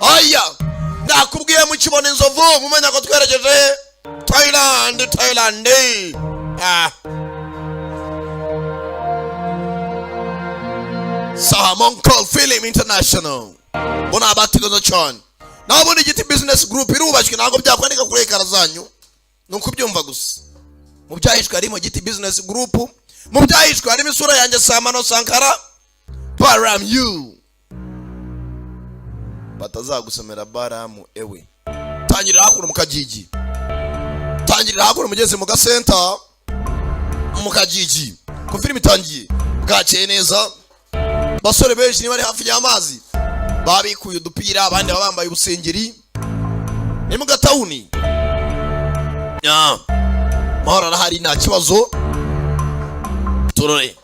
Aya nakubwiye mu kibone inzovu mumenya ko twerekeje Thailand. Salmon Call Film International bona abatigoza cyane nabone igiti business group irubashwe ntago byakwandika kuri ekara zanyu nuko byumva gusa mu byahishwe harimo giti business group mu byahishwe harimo isura yanjye Samano Sankara Baram you batazagusomera Baramu ewe tangirira hakuno mu Kajiji tangirira hakuno mugeze mu gasenta mu Kajiji ko film itangiye bwakeye neza basore benshi ni bari hafi y'amazi babikuye udupira abandi babambaye ubusengeri ni mu gatawuni mahora hari nta kibazo turore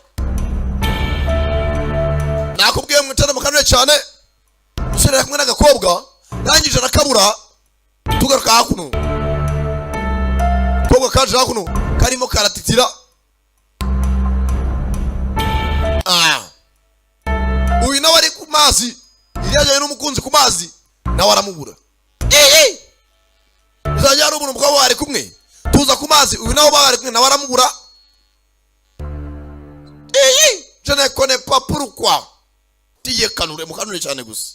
nakubwiye mu tana mukanwe cyane usere kumwe n'agakobwa yangije nakabura tugaruka hakuno kobwa kaje hakuno karimo karatitira uyu nawe ari ku mazi iriyaje n'umukunzi ku mazi nawe aramubura uzajya ari umuntu mukabo ari kumwe tuza ku mazi uyu nawe bari kumwe nawe aramubura je ne connais pas pourquoi tiye mukanure cyane gusa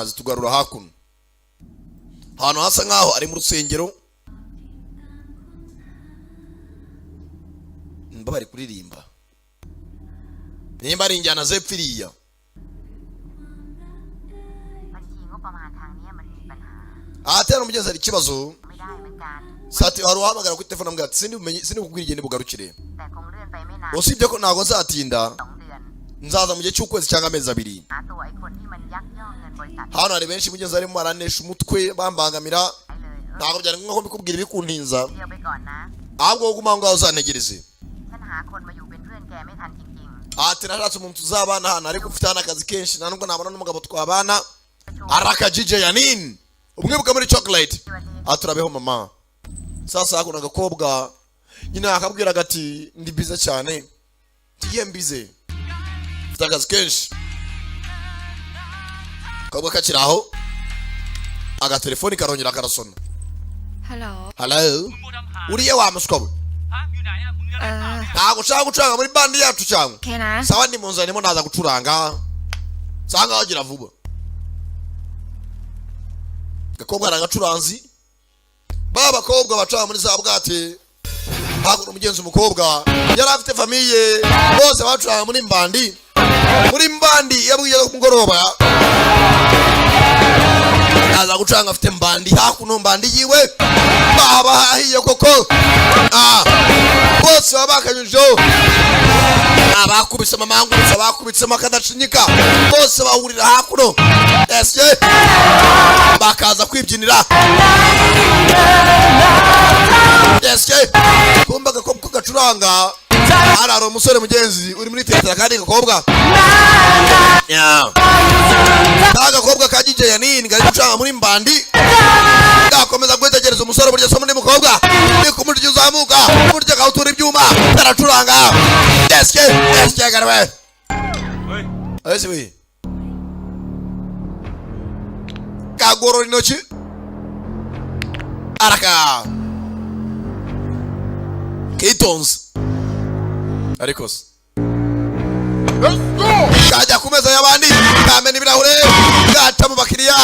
zitugarura hakuno hano hasa nkaho ari mu rusengero mba bari kuririmba nimba ari injyana zepfiriya atera umugezi ari kibazo sati haruhamagara kuri telefone mbwa sindi kukubwira igende bugarukire usibye ko ntago nzatinda nzaza mu gihe cy'ukwezi cyangwa amezi 2 hano hari benshi mugezi arimo aranesha umutwe bambangamira ntago byari nko bikubwira bikuntinza ahubwo guma ngaho uzantegereze nashatse umuntu tuzabana hano ariko ufitana akazi kenshi nubwo nabona n'umugabo twabana araka DJ Yanini umwe buka muri chocolate aturabeho mama sasa hakuna agakobwa nyina akabwira gati ndi bize cyane tiye mbize mfite akazi kenshi kabwa kaciraho aga telefoni karongera karasona hello uriye wa muskobo ntago ushaka gucuranga muri bandi yacu cyangwa sawa ndi munzani mo naza gucuranga sanga wagira vuba gakobwa aragacuranzi baba kobwa bacanga muri za bwate hakuno umugenzi umukobwa yari afite famille bose bacuranga muri mbandi yabwiye ku mugoroba aza gucanga afite mbandi hakuno mbandi yiwe baba hahiye koko bose babakanyujo abakubise mamangurutse abakubise makadacinyika bose bahurira hakuno ese bakaza kwibyinira ese kumbaga ko gacuranga araro umusore mugenzi uri muri teatera kandi gakobwa gakobwa ka DJ Yanini gari gucuranga muri mbandi gakomeza kwitegereza umusore burya so muri mukobwa ni kumurya uzamuka kumurya kautura ibyuma aracuranga ese garwe ese we kagoro inochi araka Kitons arikos let's go kaja kumeza yabandi kameni birahure gata mu bakiriya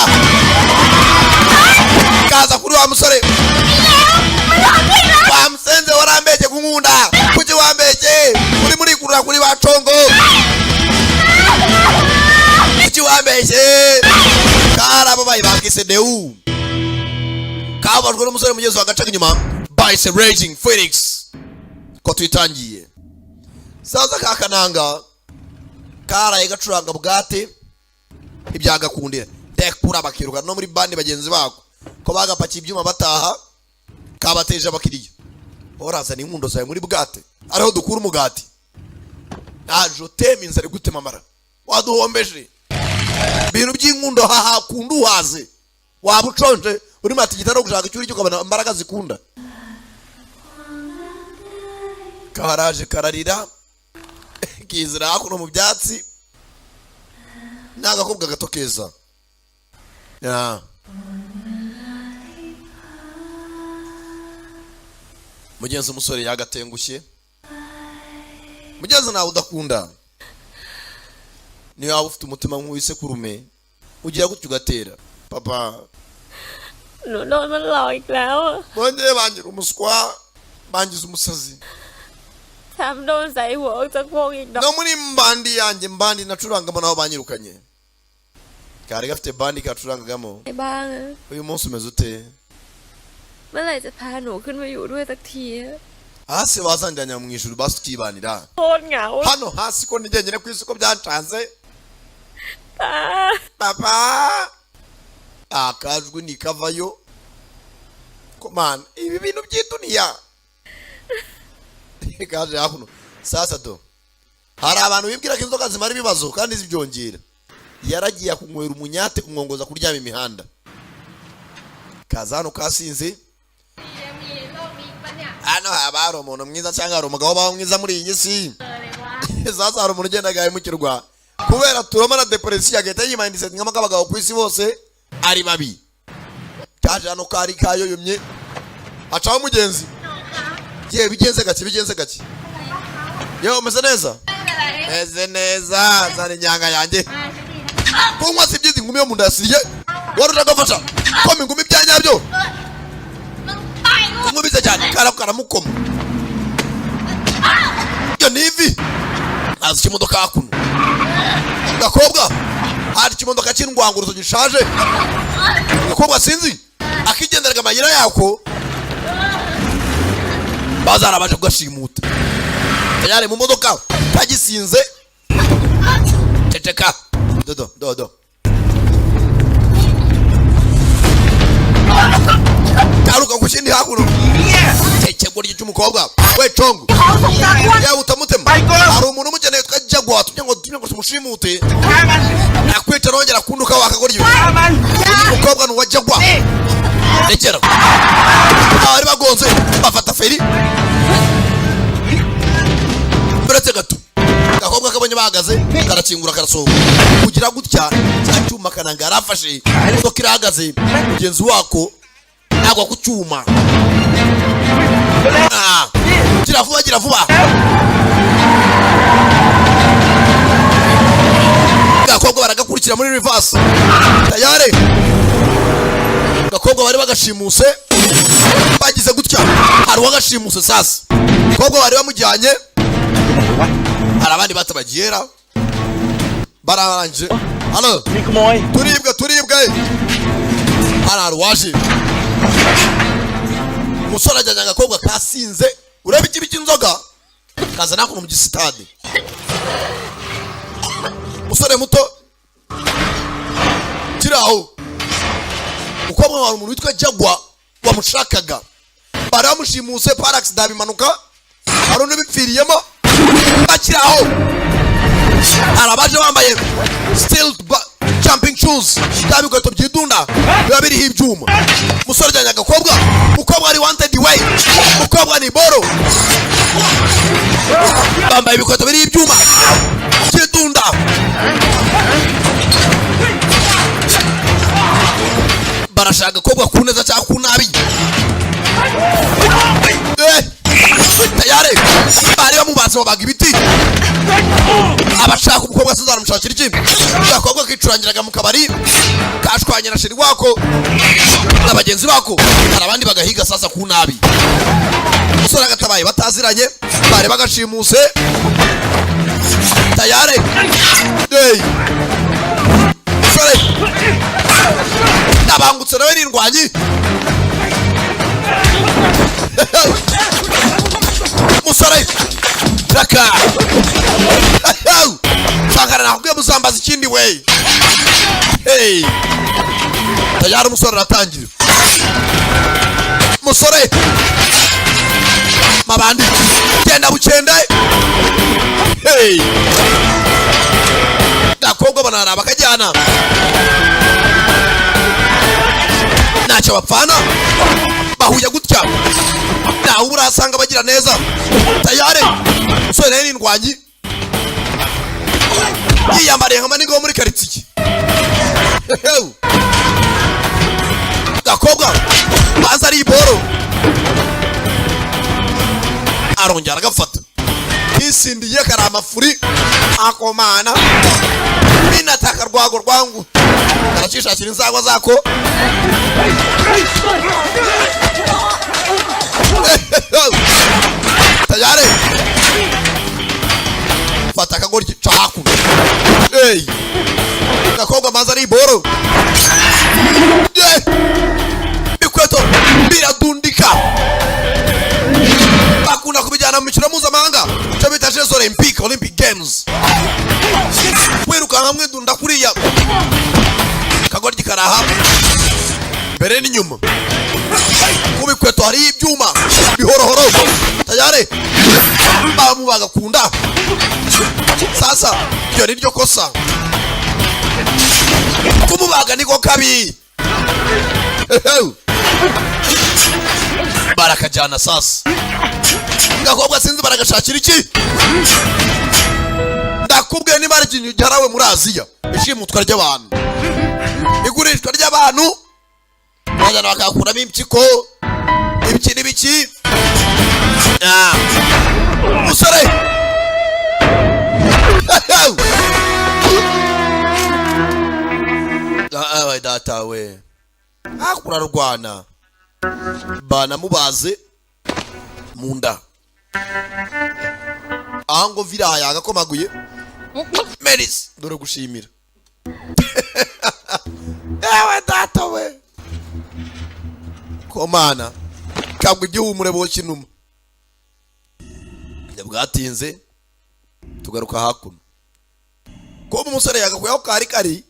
kaza kuri wa musore wamsenze warambeje kunkunda kuki wambeje uri muri kurura kuri bacongo kuki wambeje karabo bayi bakise deu kabajwe n'umusore mugezi wagacaga inyuma by Raging Phoenix ko twitangiye saza kakananga karaye gacuranga bwate ibyagakundira tekura bakiruka no muri bandi bagenzi bako ko bagapaki ibyuma bataha kabateje abakiriya oraza ni inkundo zawe muri bwate ariho dukura umugati ajo teminza ari gutema mara waduhombeje bintu by'inkundo haha kundu haze wabuconje uri matigita no gushaka cyuri cyo kabana imbaraga zikunda karaje kararira kizira hakuno mu byatsi nagakobwa gato keza mugenzi umusore yagatengushye. Mugenzi nawe udakunda niyo waba ufite umutima nk'uwisekurume ugiye gutyo ugatera. Papa bongeye bangira umuswa, bangiza umusazi. No muri mbandi yanjye, mbandi nacurangamo naho banyirukanye. Kari gafite bandi kacurangagamo. Uyu munsi umeze ute? Hasi wazanjyanya mu ijuru basi tukibanira. Hano hasi ko nigengene ku isi ko byancanze. Papa akajwe nikavayo. Komana ibi bintu by'iduniya. Kaje hakuno. Sasa do. Hari abantu bibwira ko inzoka zimara ibibazo kandi zibyongera. Yaragiye kunywera umunyate kumwongoza kuryama imihanda. Kazano kasinze. Ano habaro umuntu mwiza cyangwa ari umugabo bawo mwiza muri iyi si. Sasa hari umuntu ugenda gahemukirwa kubera turoma na depression agahita yimandise nk'abagabo ku isi bose ari babi. Kaje hano kari kayoyomye acaho mugenzi. Ye bigenze gake. Yo umeze neza? Meze neza zari nyanga yanjye. Kunywa sibyizi ngumi yo munda yasiriye. Waruja gafasha. Komi ngumi byanyabyo. Ngumbize cyane karamukoma. Yo nivi. Azi kimodoka hakuno. Gakobwa hari kimodoka cy'indwanguruzo gishaje. Gakobwa sinzi akigenderaga amayira yako bazara baje kugashimuta. Yari mu modoka tagisinze. Ceceka. Dodo. Karuka kushindi hakuno. Cecegurye cy'umukobwa. We congo. Ya utamutema. Hari umuntu umukeneye twajagwa tumye ngo tumushimute. Nakwita rongera kunduka wakagorye. Umukobwa no wajagwa. Rekera. Ari bagonze bafata feri. Buretse gato. Gakobwa kabonye bahagaze karakingura karasohoka. Kugira gutya cyacuma kananga arafashe. Imodoka irahagaze. Mugenzi wako agwa ku cyuma. Gira vuba. Gakobwa baragakurikira muri reverse. Tayare. Gakobwa bari bagashimuse. Bagize gutya. Hari wagashimuse sasa. Gakobwa bari bamujyanye. Hari abandi batabagiyera. Bararanje. Halo. Turibwe. Hari waje. Musora ajyanye agakobwa kasinze. Urebe ikibi cy'inzoga. Kaza nakuno mu gisitade. Musore muto. Kiraho. Ukobwa wari umuntu witwa Jagwa wamushakaga. Bari bamushimuse par accident bimanuka. Arone bipfiriyemo. Bakiraho. Arabaje bambaye steel jumping shoes. Dabikoto byidunda. Biba biriho ibyuma. Musore ajyanye agakobwa. Ukobwa ari wanted way. Ukobwa ni boro. Bambaye ibikoto biriho ibyuma. Byidunda. Barashaka agakobwa kuneza cyangwa kunabi. Tayare. Bari bamubatse babaga ibiti. Abashaka umukobwa sazara mushakira iki? Agakobwa kicurangiraga mu kabari. Kashwanye na sheri wako. N'abagenzi bako. Hari abandi bagahiga sasa kunabi. Musore agatabaye bataziranye. Bari bagashimuse. Tayare. Musore. Nabangutse nawe n'indwanyi. Musore. Raka. Sangara nakubwiye muzambaza ikindi we. Hey. Tayari umusore aratangira. Musore. Mabandi. Genda bucende. Hey. Gakobwa banara bakajyana. Ntacyo bapfana. Bahuye gutya. Nawe urasanga bagira neza. Tayare. Musore nawe n'indwanyi. Yiyambariye nka manigo muri quartier. gakobwa baza ari iboro arongera agafata isindiye kari amafuri akomana binataka rwago rwangu aracishakira inzagwa zako tayari fata akagori kicaku gakobwa maza ari iboro bikweto biradundika bakunda kubijyana mu mikino mpuzamahanga cyo bita Jeux Olympic Games wiruka hamwe dunda kuriya kagori kikaraha mbere n'inyuma kubikweto hari ibyuma bihorohoro tayari bamu bagakunda sasa byo niryo kosa kumubaga niko kabi barakajyana sasa gakobwa sinzi baragashakira iki ndakubwiye niba ari ikintu giharawe muri Aziya ishimutwa ry'abantu igurishwa ry'abantu bajyana bakakuramo impyiko ibiki n'ibiki musore abaye datawe akurarwana banamubaze munda ahango viraya agakomaguye Meris dore gushimira ewe datawe komana kabwe igihumure bokinuma bwatinze tugaruka hakuno ko umusore yagakuyaho kari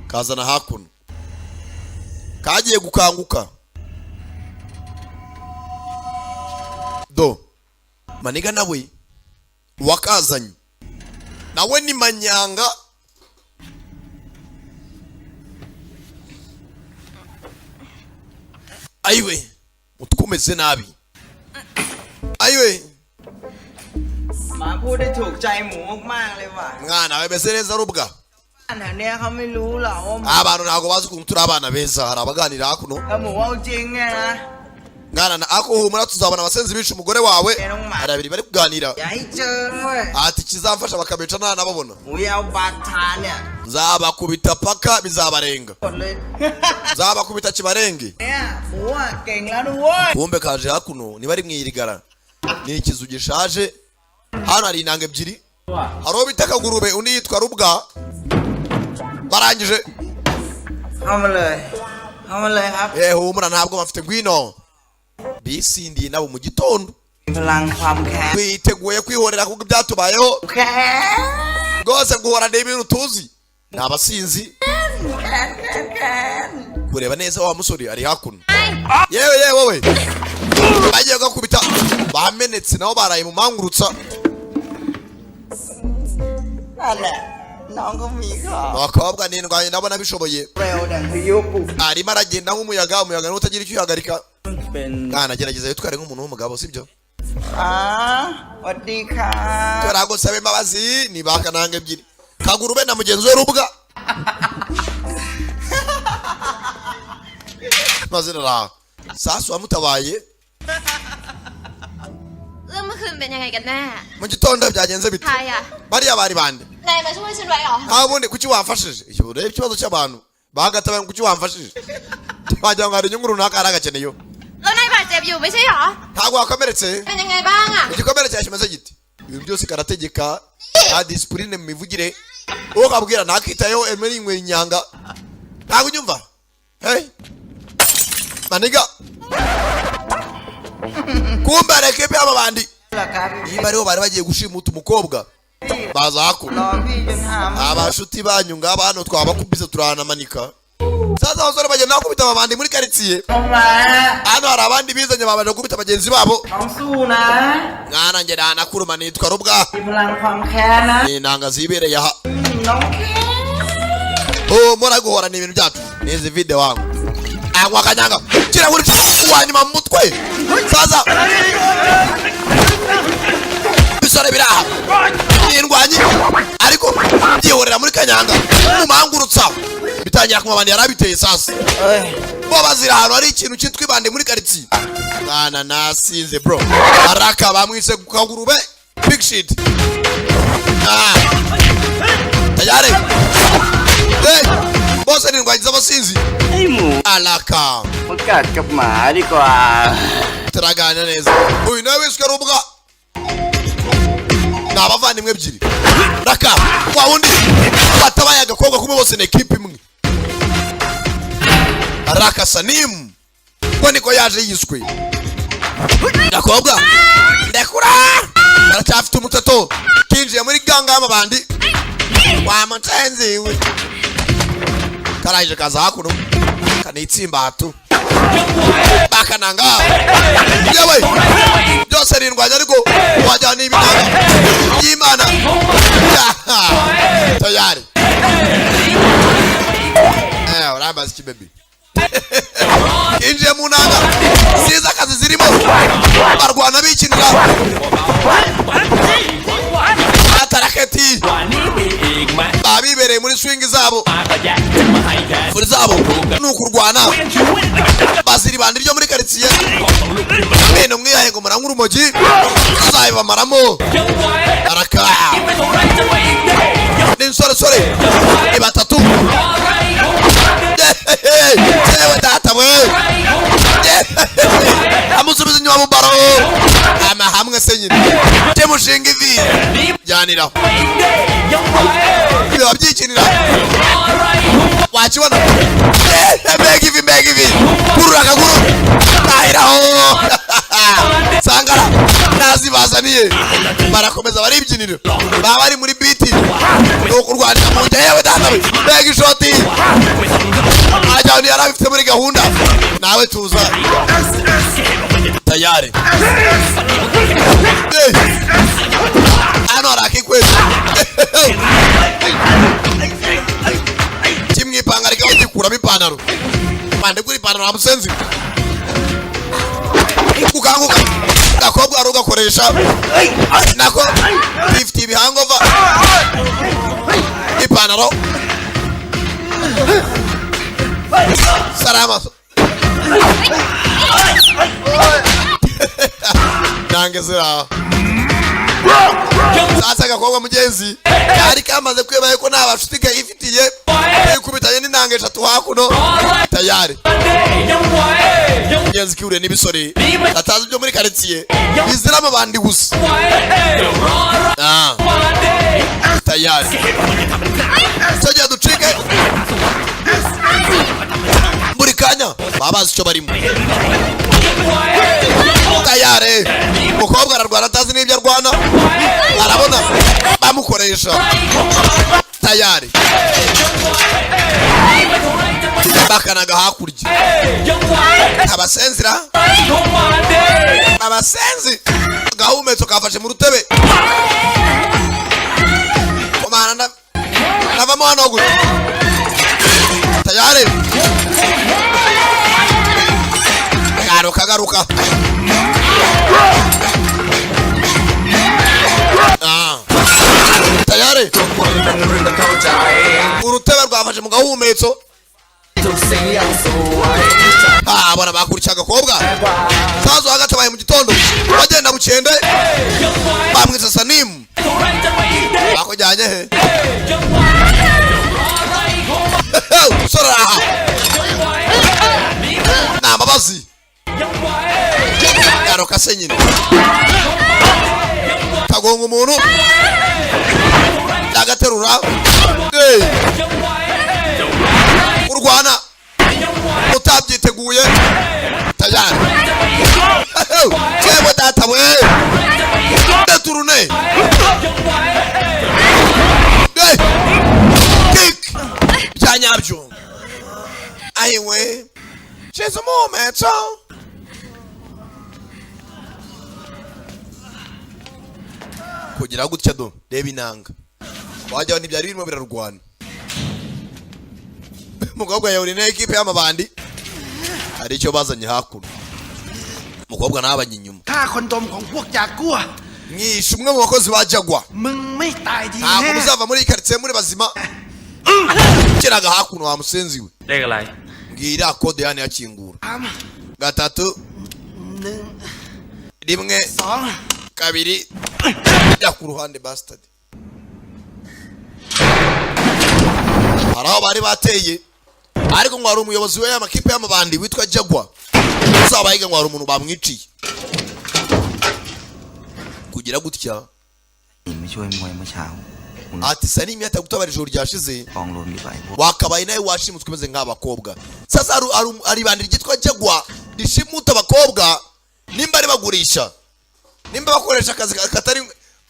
kazana hakuno kagiye gukanguka do maniga nawe wakazanye nawe ni manyanga ayiwe utkumeze nabi ayiweมาพูดได้ถูกใจหมูมากๆเลยว่ะ mwana we bese neza rubwa อันเนี้ยเขาไม่รู้หรอกว่า abantu ntago bazi ukuntu turi abana beza hari abaganira hakuno ถ้าหมูเอาจริงเนี่ยนะ mwana ako humura tuzabona abasenzi bica umugore wawe hari abiri bari kuganira อย่าให้เจอเว้ย ati kizamfasha bakabica nta nababona หมูยาวบาดทานเนี่ย nzabakubita paka bizabarenga หมดเลย nzabakubita kibarenge เนี่ยหมูอ่ะเก่งแล้วด้วย kumbe kaje hakuno niba ari mwirigara ni ikizu gishaje hano hari intanga ebyiri hariho bita akagurube undi yitwa rubwa barangije เข้ามาเลยเข้ามาเลยครับ humura ntabwo bafite ngwino bisindiye nabo mu gitondo พลังความแค้น twiteguye kwihorera kuko byatubayeho แค้น rwose guhora n'ibintu tuzi ni abasinzi แค้นแค้น kureba neza wa musore ari hakuno yewe wowe bagiye gakubita bamenetse nabo baraye mu mangurutsa นั่นแหละน้องก็มีข้อ abakobwa n'indwanyi nabo nabishoboye เร็วเนี่ยพายุปลุก arimo aragenda nk'umuyaga n'utagira icyo uhagarika เป็น mwana gerageza yitware nk'umuntu w'umugabo sibyo สวัสดีค่ะ turagusaba imbabazi ni bakananga ebyiri kagurube na mugenzi we rubwa mazina ra sasa wamutabaye เรื่องเมื่อคืนเป็นยังไงกันแน่ mu gitondo byagenze bite ใครอะ bariya bari bande นายมาช่วยฉันไว้เหรอ ntabundi kuki wamfashije urebe ikibazo cy'abantu bagatabaye kuki wamfashije wagira ngo hari inyungu runaka yari agakeneyeho แล้วนายบาดเจ็บอยู่ไม่ใช่เหรอ ntabwo wakomeretse เป็นยังไงบ้างอะ igikomere cyawe kimeze giti ibintu byose karategeka nta disipurine mu mivugire uwo kabwira ntakitayeho emeri inywe inyanga ntabwo unyumva hey maniga kumbe areke pe aba bandi เหรอครับ niba ariho bari bagiye gushimuta umukobwa baza hakuno รอพี่จนหาม abashuti banyu ngaba hano twabakubise turanamanika sasa abasore bagenda bakubita abandi muri karitsiye ลงมา hano hari abandi bizanye babaje gukubita bagenzi babo ต้องสู้นะ mwana njye nanakuruma nitwa rubwa มีพลังความแค้นนะ ni intanga zibereye aha น้องแค้น oh mora guhora ni ibintu byacu nizi video wangu agwa kanyanga kira uri wanyuma mu mutwe sasa bisore biraha nindwanyi ariko byihorera muri kanyanga mu mangurutsa tangira kumabandi yarabiteye sasa bo bazira ahantu hari ikintu cyitwa ibande muri quartier bana nasinze bro araka bamwise kukagurube big shit tayari bose ni ngwanyiza basinzi alaka Magkat ka mari ko turagana neza uyu nawe wiswe rubwa nabavandimwe ebyiri raka wa wundi batabaye agakobwa kumwe bose na equipe imwe Raka Sanim ko niko yaje yiswe gakobwa ndekura aracyafite umutato kinjiye muri ganga y'amabandi wa mutenzi we karaje kaza hakuno kanitsimba hatu bakananga yewe byose rindwanya ariko wajyana ibinanga y'Imana tayari uramaze iki baby kinjiye mu nanga siza akazi zirimo barwana bikinira ataraketi babibereye muri swing zabo furi zabo nukurwana baziri bandi ryo muri quartier bene mwiyahe ngo murangura umogi zayiba maramo araka sore ni batatu yewe data we amusubiza inyuma mu baro ama hamwe senyine temushinga ivi byanira biba byikinira wakibona mbega ivi kurura akaguru tahiraho sangara nazibazaniye barakomeza baribyinira baba bari muri biti nukurwanira mu njya yewe data we mbega ishoti ajyana yarabifite muri gahunda nawe tuza tayari ano arakikwezi kimwipanga rikaho gikuramo ipantaro mande kuri ipantaro amusenzi ukanguka gakobwa ari ugakoresha nako 50 bihangova ipantaro salama nange zira sasa gakobwa mugenzi ari kamaze kwebaye ko nta bashutika ifitiye ikubitanye n'intange eshatu hakuno tayari mugenzi kiure n'ibisore atazi byo muri quartier bizira amabandi gusa tayari sajya ducike muri kanya babazi icyo barimo tayari mukobwa ararwana atazi n'ibyo arwana arabona bamukoresha tayari bakanaga hakurya abasenzira abasenzi gahumetso kafashe mu rutebe komana navamo hano gusa tayari garuka tayari urutebe rwafashe mu gahumetso bona bakurikira agakobwa kazo hagati baye mu gitondo bagenda bucende bamwisa Sanim bakujyanye he sora na mabazi garuka senyine kagonga umuntu agaterura urwana utabyiteguye tayari yewe data we deturune kick byanyabyo ayiwe chezo momento kugira gutya do reba inanga wajya ntibyari birimo birarwana mukobwa yawe ni equipe y'amabandi hari icyo bazanye hakuno mukobwa nabanye inyuma ฆ่าคนดมของพวกจากัว mwishe umwe mu bakozi ba Jagwa มึงไม่ตายดี ntabwo แน่ muzava muri quartier muri bazima kiraga hakuno wa musenzi we เลขอะไร ngira kode yani yakingura gatatu 1 rimwe 2 kabiri jya ku ruhande bastard haraho bari bateye ariko ngo hari umuyobozi we y'amakipe y'amabandi witwa Jagwa uzabahiga ngo hari umuntu bamwiciye kugira gutya ไม่ช่วยมวยเมื่อเช้า ati Salim yatagutabara ijoro ryashize กองรวมดีไปพวก wakabaye nawe washimutswe umeze nk'abakobwa sasa ari bandi ryitwa Jagwa rishimuta abakobwa nimba ari bagurisha nimba bakoresha akazi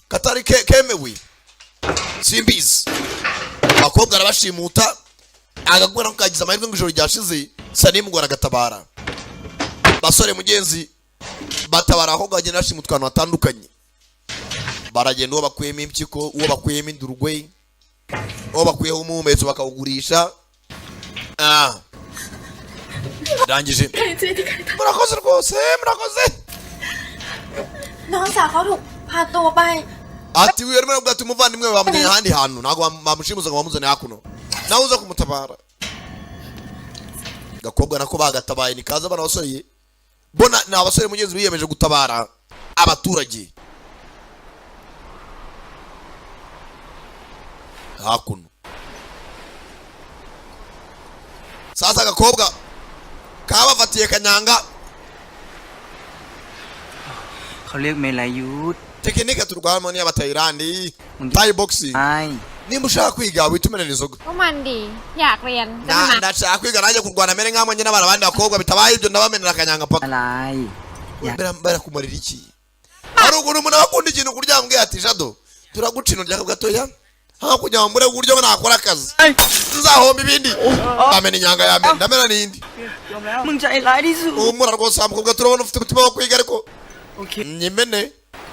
katari kemewe simbizi abakobwa arabashimuta agakora kagize amahirwe ngo ijoro ryashize Salim ngo aragatabara basore mugenzi batabara aho gagenda ashimutwa ahantu hatandukanye baragenda uwo bakuyemo impyiko uwo bakuyemo indurwe uwo bakuyeho umuhumetso bakawugurisha rangije murakoze rwose murakoze น้องสาวเขาถูกพาตัวไป ati wiyo arimo aravuga ati umuvandimwe bamujyanye ahandi hantu ntabwo bamushimuza ngo bamuzane hakuno nawe uza kumutabara gakobwa nako bagatabaye nikaza abana basore bona ni abasore mugenzi biyemeje gutabara abaturage hakuno sasa gakobwa kabafatiye kanyanga เขาเรียกเมลายุทธ tekinike turwamo ni abatayirandi Thai boxing ไอ้ nimba ushaka kwiga witumenera inzoga ก็มันดี อยากเรียนจะมา ndashaka kwiga nanjye kurwana mere nkamwe nyine n'abana bandi bakobwa bitabaye ibyo ndabamenera akanyanga paka อะไร barakumarira iki ari ukuntu umuntu akunda ikintu kuryama mbwiye ati Jado turaguca ino ryaka gatoya hakurya wambure uburyo nakora akazi nzahomba ibindi bamena inyanga ya mbere ndamena n'indi มึงใจร้ายที่สุด umura rwose amukobwa turabona ufite umutima wo kwiga ariko โอเค nyimene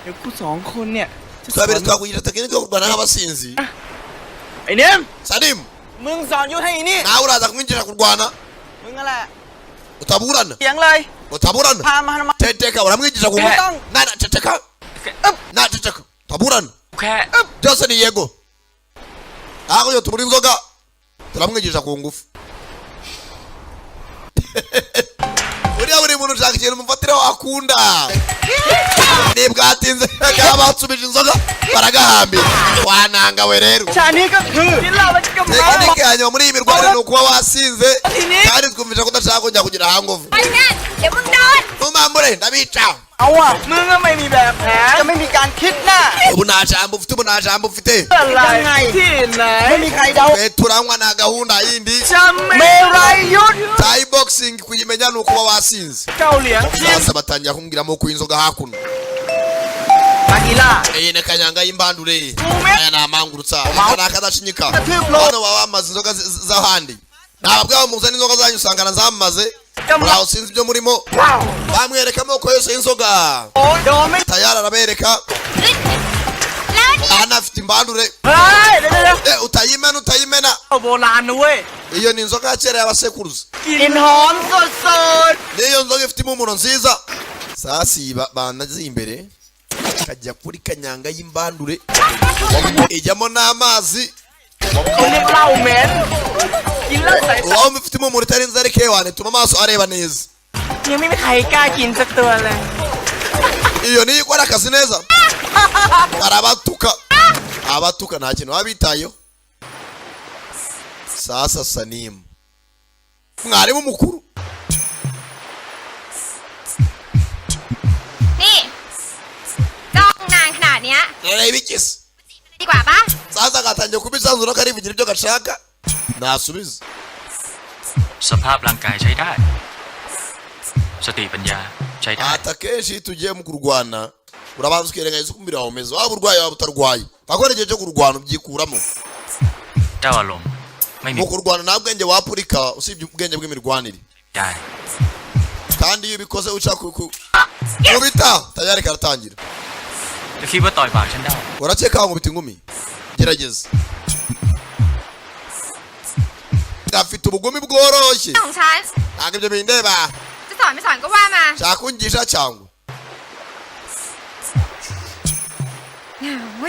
เดี๋ยวกู2 คนเนี่ยจะสอน twabere twakugira tekinike yo kurwana nk'abasinzi ไอ้เนม Salim มึงสอนยุทธให้อีนี่ nawe uraza kumwinjira kurwana มึงอะไร utaburana เสียงเลย utaburana พามาทำไม teteka uramwigishaไม่ต้อง nana teteka na teteka taburana แค่ byose ni yego aho yo tumuri inzoga turamwigisha ku ngufu uriya buri muntu ushaka ikintu umufatiraho akunda nibwatinze batsubije inzoga baragahambira wananga we rero ชานี้ก็คือกินเหล้าแล้วก็เมา tekinike ya nyuma muri iyi mirwano ni ukuba wasinze kandi twumvisha ko udashaka kongera kugira hangovu ไปงั้นเดี๋ยวมึงโดน numambure ndabica เอาอ่ะมึงก็ไม่มีแบบแผนจะไม่มีการคิดหน้า ubu nta jambo ufite ubu nta jambo ufite ยังไงที่ไหนไม่มีใครเดา twe turanywa nta gahunda yindi เมรัยยุทธ Thai boxing kuyimenya ni ukuba wasinze เจ้าเหลียงทีม sasa batangira kumbwira amoko y'inzoga hakuno มากีล่า iyi ni kanyanga y'imbandure Mume. aya ni amangurutsa aka ni akadashinyika Gatiblo. hano baba bamaze inzoga z'ahandi ntabwo muzana inzoga zanyu usangana zamaze Jamla. muraho sinzi ibyo murimo bamwereka amoko yose y'inzoga โอ้ยโดนไม่ tayari arabereka แล้วนี่ anafite imbandure เฮ้ยเดี๋ยว utayimena โบราณนะเว้ย iyo ni inzoga ya kera y'abasekuruza กลิ่นหอมสด niyo nzoga ifite impumuro nziza sasi banazi imbere kajya kuri kanyanga y'imbandure ijyamo n'amazi ๆเขาเรียกเหล้าเหม็นกินแล้วใส่ตา uwaba ufite impumuro itari nziza ariko ewane tuma amaso areba neza ยังไม่มีใครกล้ากินสักตัวเลย iyo niyo ikora akazi neza arabatuka nta kintu baba bitayeho sasa Salim mwarimu mukuru นี่จ้องนานขนาดเนี้ย reba ikisi ดีกว่าปะ sasa gatangiye kubisanzura karivugira ibyo gashaka ntasubize สภาพร่างกายใช้ได้ สติปัญญาใช้ได้ ata kenshi iyo tugiye mu kurwana urabanza ukirengagiza uko umubiri wawe umeze waba urwaye waba utarwaye akora igihe cyo kurwana ubyikuramo เจ้าอารมณ์ไม่มี mu kurwana nta bwenge wapurika usibye ubwenge bw'imirwanire ได้ kandi iyo ubikoze ushaka kubita tayari karatangira จะคิดว่าต่อยปากฉันได้ urakeka wankubita ingumi gerageza gafite ubugome bworoshye ของฉัน ntabwo ibyo bindeba จะสอนไม่สอนก็ว่ามา shaka unyigisha cyangwa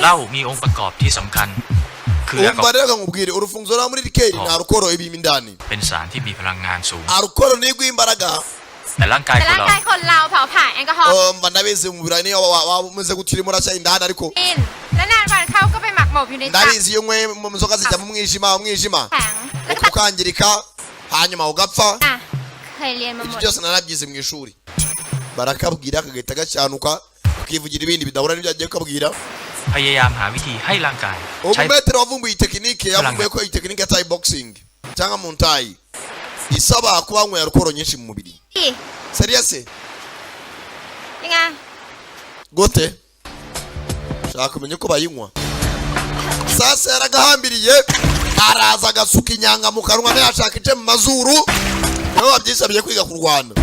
เหล้ามีองค์ประกอบที่สำคัญ คือแอลกอฮอ umva ล์ rero nkubwire urufunguzo rwa muri rikeri nta rukoro ibimo indani เป็นสารที่มีพลังงานสูง arukoro ni rw'imbaraga แต่ร่างกาย แต่ คน ร่าง เรา กายคนเราเผาผลาญแอลกอฮอล์ mba ndabizi mu mubiri niyo wameze gutya urimo urashya indani ariko กินและนานวันเข้าก็ไปหมักหมกอยู่ในตับ ndabizi iyo nyweye mu nzoga zijya mu mwijima แข็งแล้วก็ ukangirika hanyuma ugapfa อ่ะเคยเรียนมาหม ibyo ด byose narabyize mu ishuri barakabwira kagahita gacyanuka ukivugira ibindi bidahura n'ibyo agiye kubabwira พยายามหาวิธีให้ร่างกายใช้ umumetero wavumbuye iyi tekinike yavumbuye ko iyi tekinike ya Thai boxing cyangwa mu ntayi isaba kuba wanyweye alukoro nyinshi mu mubiri อี serious ยังไง gute shaka kumenya uko bayinywa sasa yaragahambiriye araza agasuka inyanga mu kanwa ntiyashaka ice mu mazuru niwe wabyisabye kwiga kurwana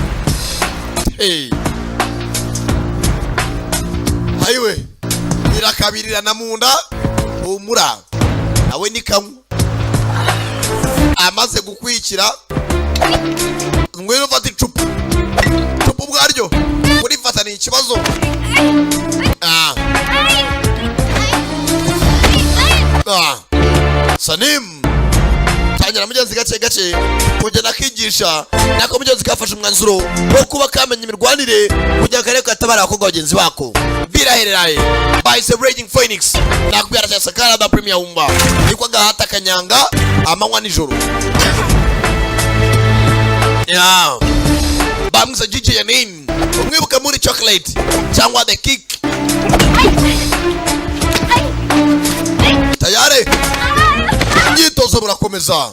ayiwe irakabirirana mu nda humura nawe ni kamwe amaze gukwikira ngwino ufata icupa ubwaryo kurifata ni ikibazo Sanim tangira mugenzi gake gake kugenda akigisha nako mugenzi kafashe umwanzuro wo kuba kamenya imirwanire kujya kare katabara abakobwa bagenzi bako birahereraye by Raging Phoenix nakubwira cyane Sakara da Premier Umba niko gahata kanyanga amanywa nijoro ya bamza DJ Yanin umwibuka muri chocolate cyangwa the kick tayari imyitozo burakomeza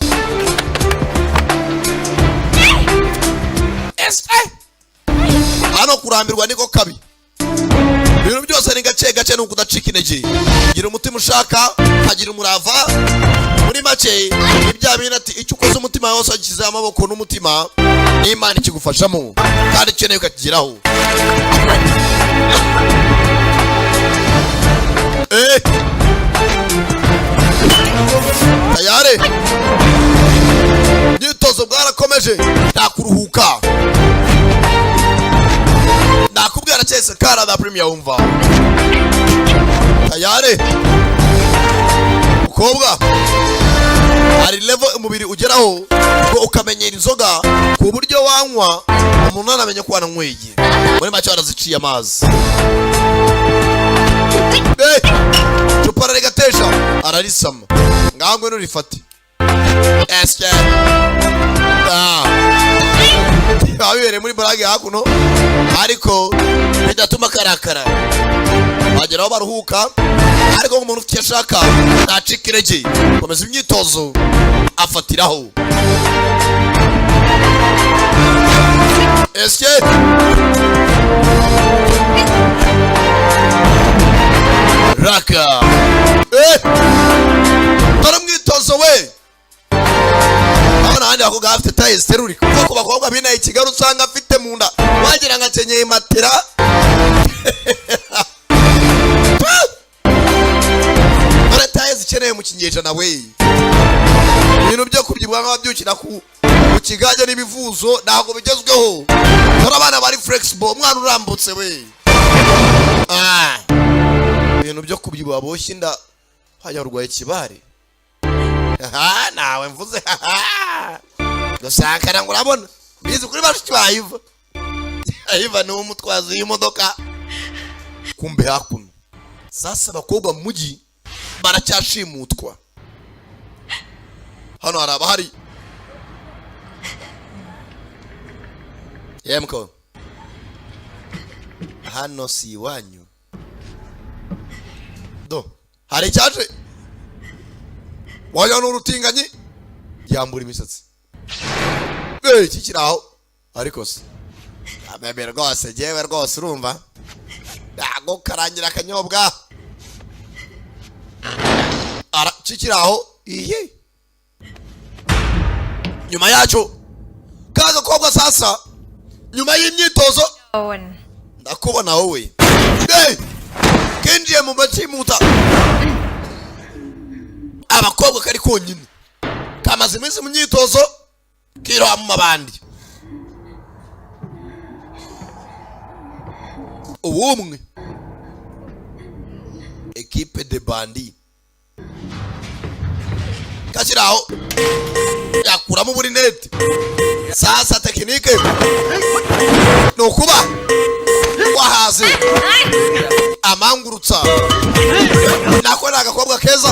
hano kurambirwa niko kabi ibintu byose ni gace gace nuko udacika intege gira umutima ushaka hagira umurava muri make ibya bintu ati icyo ukoze umutima wose wagize amaboko n'umutima n'Imana ikigufashamo kandi ukeneye ukakigeraho tayari imyitozo bwarakomeje nta kuruhuka nakubwira cyane Sakara da Premier Umva tayari ukobwa hari level umubiri ugeraho ngo ukamenyera inzoga ku buryo wanywa umuntu anamenye ko wananyweye muri make waraziciye amazi cupa rarigatesha ararisama ngaho ngwino rifate esye babibereye muri barage hakuno ariko bidatuma karakara bageraho baruhuka ariko umuntu ufite ashaka ntacika intege komeza imyitozo afatiraho esye raka dore mwitozo we abana handi bakobwa bafite taye ziteruri kuko bakobwa binaye Kigali usanga afite mu nda wagira ngo akenyeye matera dore taye zikeneye mu kinyejana we ibintu byo kubyibuha nk'ababyukira ku kigage n'ibivuzo ntabwo bigezweho dore abana bari flexible umwana urambutse we ibintu byo kubyibuha boshye inda hajya urwaye kibare nawe mvuze gusakara ngo urabona bizi kuri bashiki bayiva ayiva ni umutwazi w'imodoka kumbe hakuno sasa abakobwa mu mujyi baracyashimutwa hano hari abahari yemko hano si iwanyu do hari icyaje wajya n'urutinganyi yambura imisatsi kikiraho ariko se amebe rwose jewe rwose urumva yago karangira akanyobwa ara kikiraho iye nyuma yacu kaga kobwa sasa nyuma y'imyitozo ndakubona wowe kinjiye mu macimuta abakobwa kari konyine kamaze iminsi mu myitozo kiroha mu mabandi ubumwe equipe de bandi kashyiraho yakuramo uburinete. Sasa tekinike ni ukuba wahaze amangurutsa nako ni agakobwa keza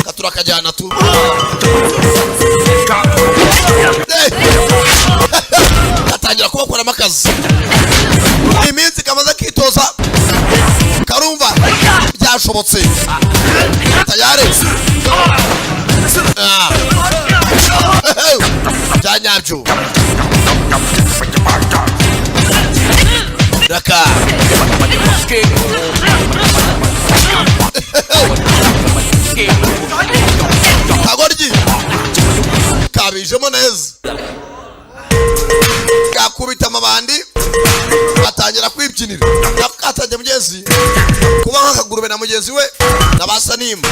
katura kajyana tu katangira kubakoramo akazi. Iminsi kamaze kitoza karumva byashobotse tayari byanyabyo raka kagoryi kabijemo neza gakubita amabandi atangira kwibyinira nakatajya mugenzi kuba nk'akagurube na mugenzi we nabasa nimba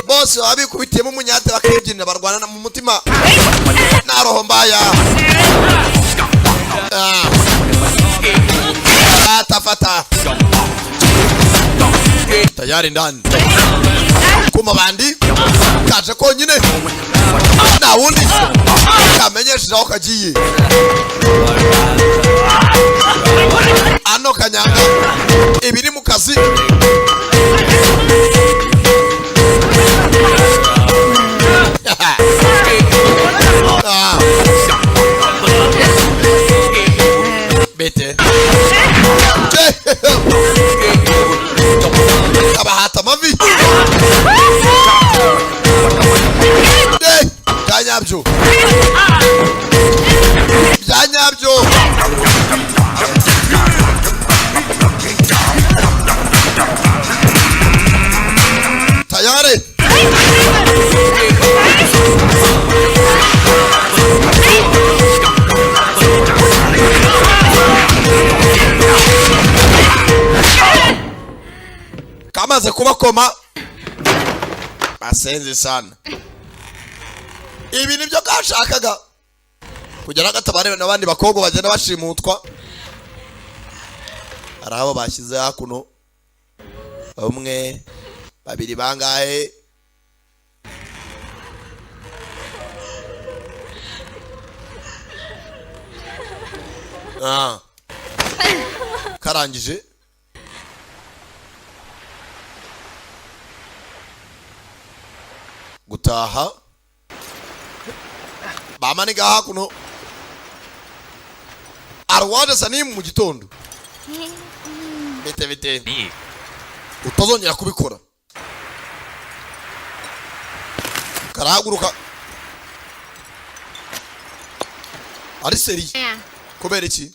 bose baba bikubitiyemo umunyate bakibyinira barwana mu mutima na roho mbaya. Fata tayari ndani kuma bandi kaje konyine na wundi kamenyesha aho kagiye ano kanyanga ibiri mu kazi bete kabahata mavi byanyabyo byanyabyo tayari kamaze kubakoma asenze sana. Ibi nibyo kashakaga kugera gatabarebe nabandi bakobwa bagenda bashimutwa. Arabo bashyize hakuno umwe babiri bangahe karangije gutaha bamaniga hakuno arwaje sanimu mu gitondo bete utazongera kubikora. Karahaguruka ari seri kubera iki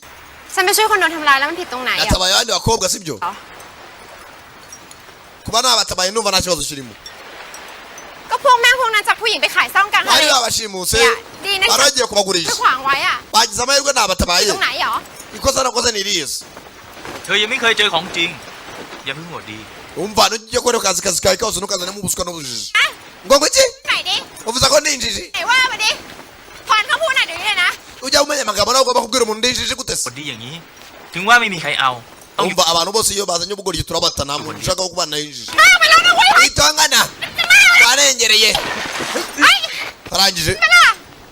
ฉันไปช่วยคนโดนทำร้ายแล้วมันผิดตรงไหนอ่ะ Natabaye abandi bakobwa sibyo kuba nabatabaye numva nta kibazo kirimo ก็พวกแม่งพวกนั้นจับผู้หญิงไปขายซ่องกัน bari babashimuse baragiye kubagurisha ขวางไว้อ่ะ bagize amahirwe nabatabaye ตรงไหนหรอ ikosa nakoze ni iriya เธอยังไม่เคยเจอของจริงอย่าเพิ่งหมดดี umva nujya kore kazi kawe kose nukazanemo ubuswa n'ubujiji ngo iki ไหนดิ uvuze ko ndi injiji ไหนว่ามาดิพรเขาพูดหน่อยเดี๋ยวนี้เลยนะ ujya umenya amagambo nawe ugomba kubwira umuntu ndi injiji gute หมดดีอย่างนี้ถึงว่าไม่มีใครเอาต้อง umva abantu bose iyo bazanye ubugoryi turabatana muntu ushaka ko kubana injiji ไปแล้วนะเว้ย itangana warengereye arangije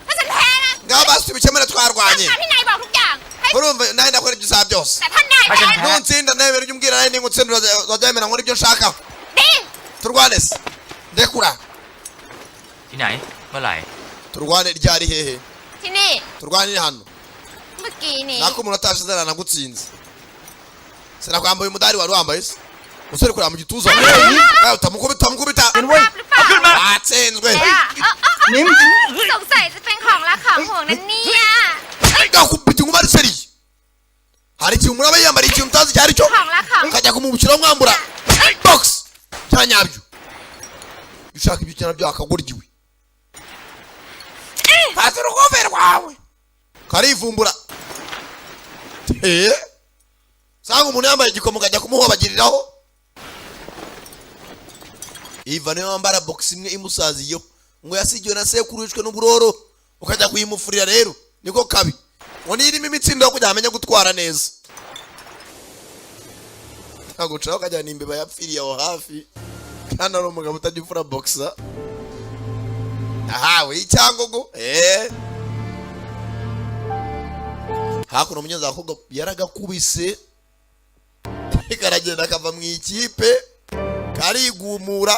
ถ้าฉันแพ้นะ ngaho basi tubikemure twarwanye ที่นายบอกทุกอย่างให้ urumva nawe ndakora ibyo usaba byose แต่ท่านนายแพ้ nutsinda nawe ujya umbwira nawe ningutsinda uzajya nkora ibyo nshaka ดิ turwane se ndekura ที่ไหนเมื่อไหร่ turwane ryari hehe ที่นี่ turwanire hano เมื่อกี้นี้ nako umuntu atashizana nagutsinze sinakwambaye umudari wari wambaye se musore kurira mu gituza utamukubita ภาพหรือเปล่า atsinzwe สงสัยจะเป็นของรักของห่วงนั่นเนี่ย gakubita inkuba ari seri hari ikintu umuntu aba yiyambariye ikintu utazi icyo ari cyo ของรักของ ukajya kumubukira mwambura box cyanyabyo ushaka ibyo cyana byo akagoryiwe fata urugobe rwawe karivumbura sanga umuntu yambaye igikomo ukajya kumuhobagiriraho iva niyo wambara box imwe imusaziyeho ngo yasigiwe na sekuru wishwe n'uburoro ukajya kuyimufurira rero niko kabi ngo nirimo imitsindo yo kujya amenya gutwara neza ntabwo ucaho ukajyana imbeba yapfiriye aho hafi kandi ari umugabo utajya ufura boxa ahawe icyangogo hakuno mugenzi ahubwo yaragakubise karagenda akava mu ikipe karigumura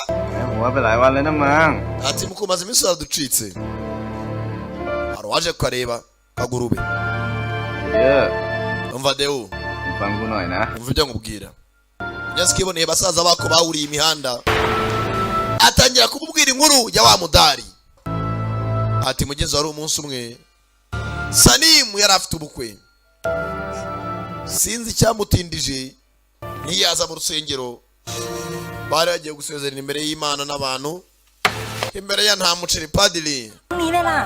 หัวไปหลายวันเลยนะมัง ati mukumaze iminsi yaducitse hari waje kukareba kagurube เยอะ umva deo ฟังกูหน่อยนะ umva ibyo nkubwira nyasi kiboneye basaza bako bawuriye imihanda atangira kumubwira inkuru ya wa mudari ati mugenzi wari umunsi umwe Sanimu yari afite ubukwe sinzi icyamutindije ntiyaza mu rusengero bari bagiye gusezerana imbere y'Imana n'abantu imbere ya nta muceri padiri นี้เลยล่ะ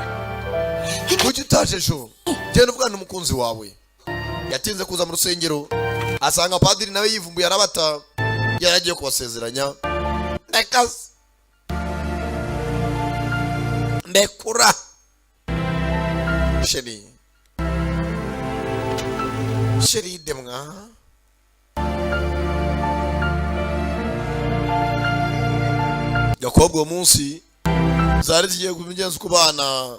kuki utaje ejo genda uvugana n'umukunzi wawe yatinze kuza mu rusengero asanga padiri nawe yivumbuye arabata yaragiye kubasezeranya ndekura sheri demwa Yakobo uwo munsi zari zigiye kubigenza ku bana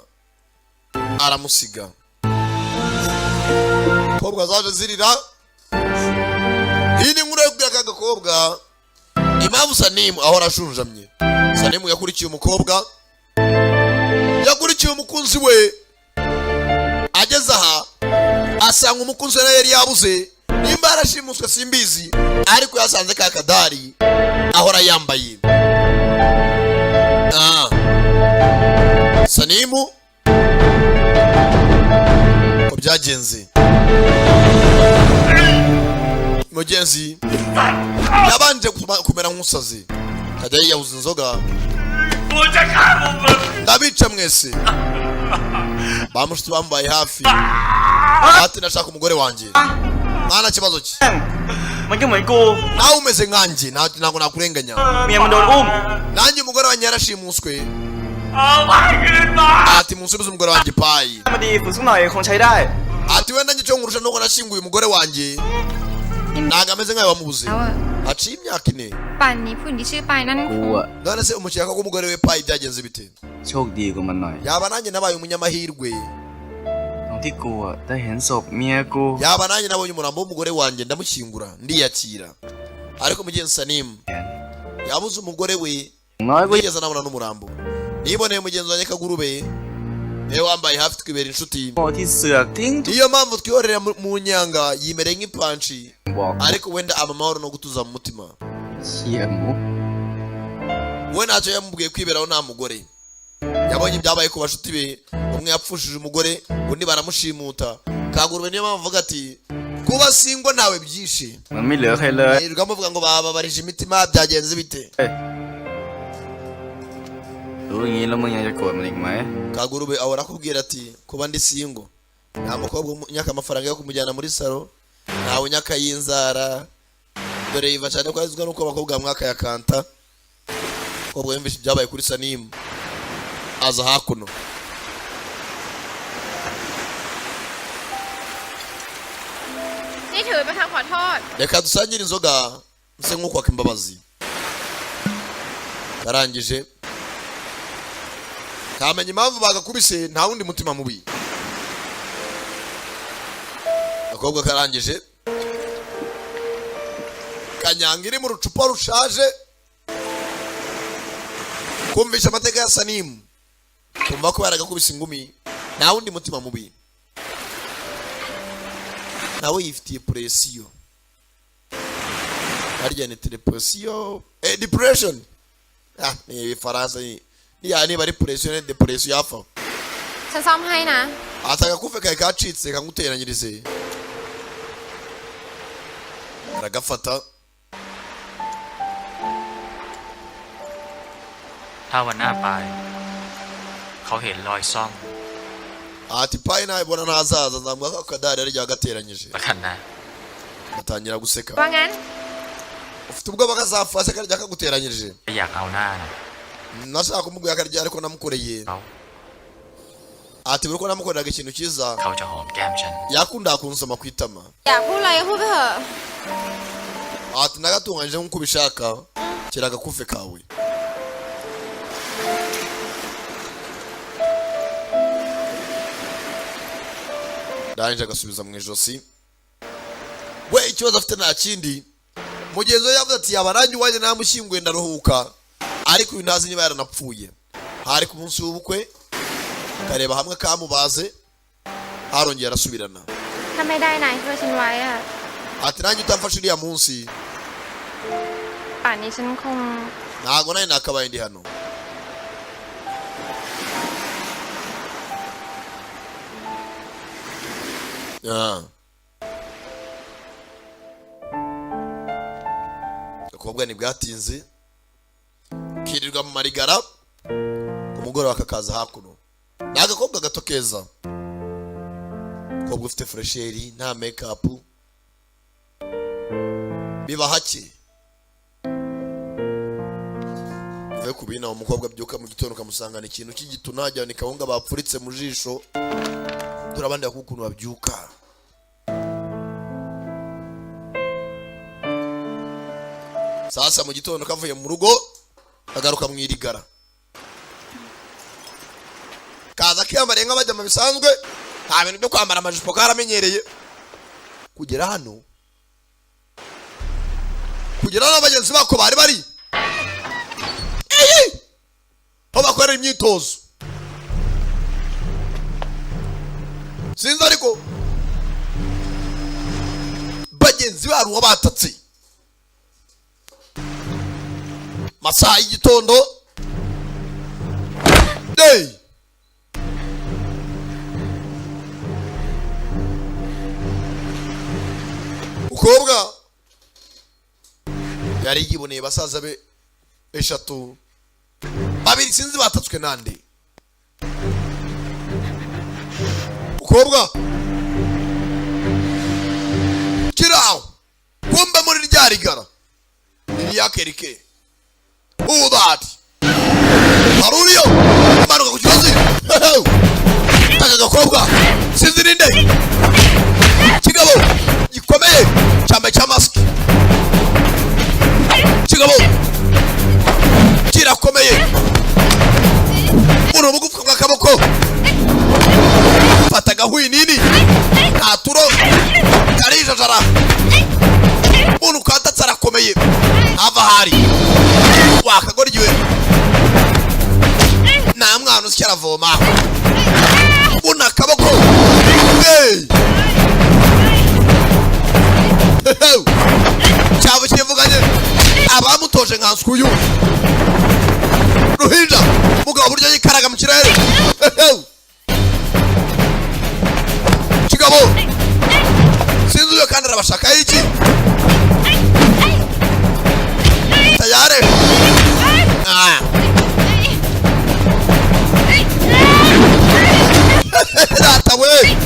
aramusiga Kobwa zaje zirira iyi ni nkuru yo kubwira Gakobwa impamvu Sanimu ahora ashunjamye Sanimu yakurikiye umukobwa yakurikiye umukunzi we ageze aha asanga umukunzi we yari yabuze nimba yarashimuswe simbizi ariko yasanze ka kadari ahora yambaye Sanimu ko byagenze mugenzi yabanje kumera nk'umusazi kajya yiyahuza inzoga ndabica mwese bamushitsi bambaye hafi ati nashaka umugore wanjye mwana kibazo ki มันก็เหมือนกู nawe umeze nkanjye ntabwo nakurenganya เมียมันโดนอุ้ม nanjye umugore wanjye yarashimuswe ati munsubize umugore wanjye payi มาดีฝึกสักหน่อยคงใช้ได้ ati wenda njye cyo nkurusha nuko nashinguye umugore wanjye ntabwo ameze nkawe wamubuze haciye imyaka 4 ป่านนี้ผู้หญิงที่ชื่อปายนั่น กูอะ none se umukeka ko umugore we payi byagenze bite โชคดีกว่ามันหน่อย yaba nanjye nabaye umunyamahirwe ตรงที่กูอะได้เห็นศพเมียกู yaba nanjye nabonye umurambo w'umugore wanjye ndamushyingura ndiyakira ariko mugenzi Sanimu yabuze umugore we น้อยกู yigeze anabona n'umurambo niboneye mugenzi wanjye Kagurube niwe wambaye hafi twibera inshuti โง่ที่เสือกทิ้ง niyo mpamvu twiyorera mu nyanga yimereye nk'ipanshi บอก ariko wenda aba amahoro no gutuza mu mutima เชี่ยหมู we ntacyo yamubwiye kwiberaho nta mugore yabonye ibyabaye ku bashuti be umwe yapfushije umugore undi baramushimuta Kagurube niyo mpamvu avuga ati kuba singo ntawe byishe มันไม่เหลือใครเลย yirirwa muvuga ngo babarije imitima byagenze bite รู้อย่างนี้แล้วมึงยังจะโกรธมันอีกไหม Kagurube ahora akubwira ati kuba ndi singo nta mukobwa unyaka amafaranga yo kumujyana muri salo ntawe unyaka y'inzara dore yiva cyane ko azizwa nuko abakobwa mwaka ya kanta kobwa yumvishe ibyabaye kuri Sanimu aza hakunoนี่ถือเป็นคำขอโทษ reka dusangire inzoga nse nk'ukwaka imbabazi karangije kamenya impamvu bagakubise nta wundi mutima mubi akobwa karangije kanyanga iri mu rucupa rushaje kumvisha amateka ya Sanimu kumva ko yaragakubise ingumi nta wundi mutima mubi nawe yifitiye presiyo harya ni depression depression ni Faransa niba ari presiyo ni depression yafa ฉันซ่อมให้นะ atagakufe kawe kacitse kanguteranyirize aragafata ถ้าวันหน้าไป เขาเห็นรอยซ่อม ati payi nabibona ntazaza nzambwa ko akadari ari ryagateranyije ประกันนะ atangira guseka ว่างั้น ufite ubwoba kazapfa se karya kaguteranyirije อยากเอาหน้านะ nashaka kumubwira akarya ariko namukoreye เขา ati buri ko namukoreraga ikintu cyiza เขาจะหอมแก้มฉัน yakundaga kunsoma ku itama อยากพูดอะไรก็พูดไปเถอะ ati nagatunganyije nk'uko ubishaka kira agakufe kawe ndangije agasubiza mu ijosi. We ikibazo afite nta kindi, mugenzi we yavuze ati yaba nanjye uwanjye namushyinguye ndaruhuka, ariko uyu ntazi niba yaranapfuye. Hari ku munsi w'ubukwe, kareba hamwe kamubaze, harongera arasubirana. ถ้าไม่ได้นายช่วยฉันไว้อะ Ati nanjye utamfashe uriya munsi ป่านนี้ฉันคง ntago nawe nakabaye ndi hano. Akobwa ntibwatinze kirirwa mu marigara, umugoroba akakaza hakuno. Ni agakobwa gato keza, kobwa ufite fresheri, nta make up, biba hake. Uve kubina umukobwa byuka mu gitondo kamusangana ikintu cy'igito najyana ikawunga bapfuritse mu jisho, turabandi akukuntu babyuka. Sasa mu gitondo kavuye mu rugo agaruka mu irigara, kaza kiyambariye nk'abajya mu bisanzwe, nta bintu byo kwambara amajipo karamenyereye. Kugera hano n'abagenzi bako bari aho bakorera imyitozo, sinzi ariko bagenzi baruwa batatse masaha y'igitondo. Ukobwa yari yiboneye basaza be eshatu, babiri sinzi batatswe nande. Ukobwa kiraho kumbe muri rya rigara ni yakerike. Who that? Maruriyo manuka ku kibazi. Taka gakobwa sinzi ninde, kigabo gikomeye cyambaye cya mask, kigabo kirakomeye, uno bugufu bw'akaboko fata gahuyi nini nta turo karijajara, uno katatse arakomeye hava hari wakagoryiwe nta mwana usya aravoma, uno akaboko cyabo kivuganye abamutoje nkanskuyu ruhinja mugabo buryo yikaraga mu kirere. Kigabo sinzi uyo kandi arabashaka iki tayare. Data we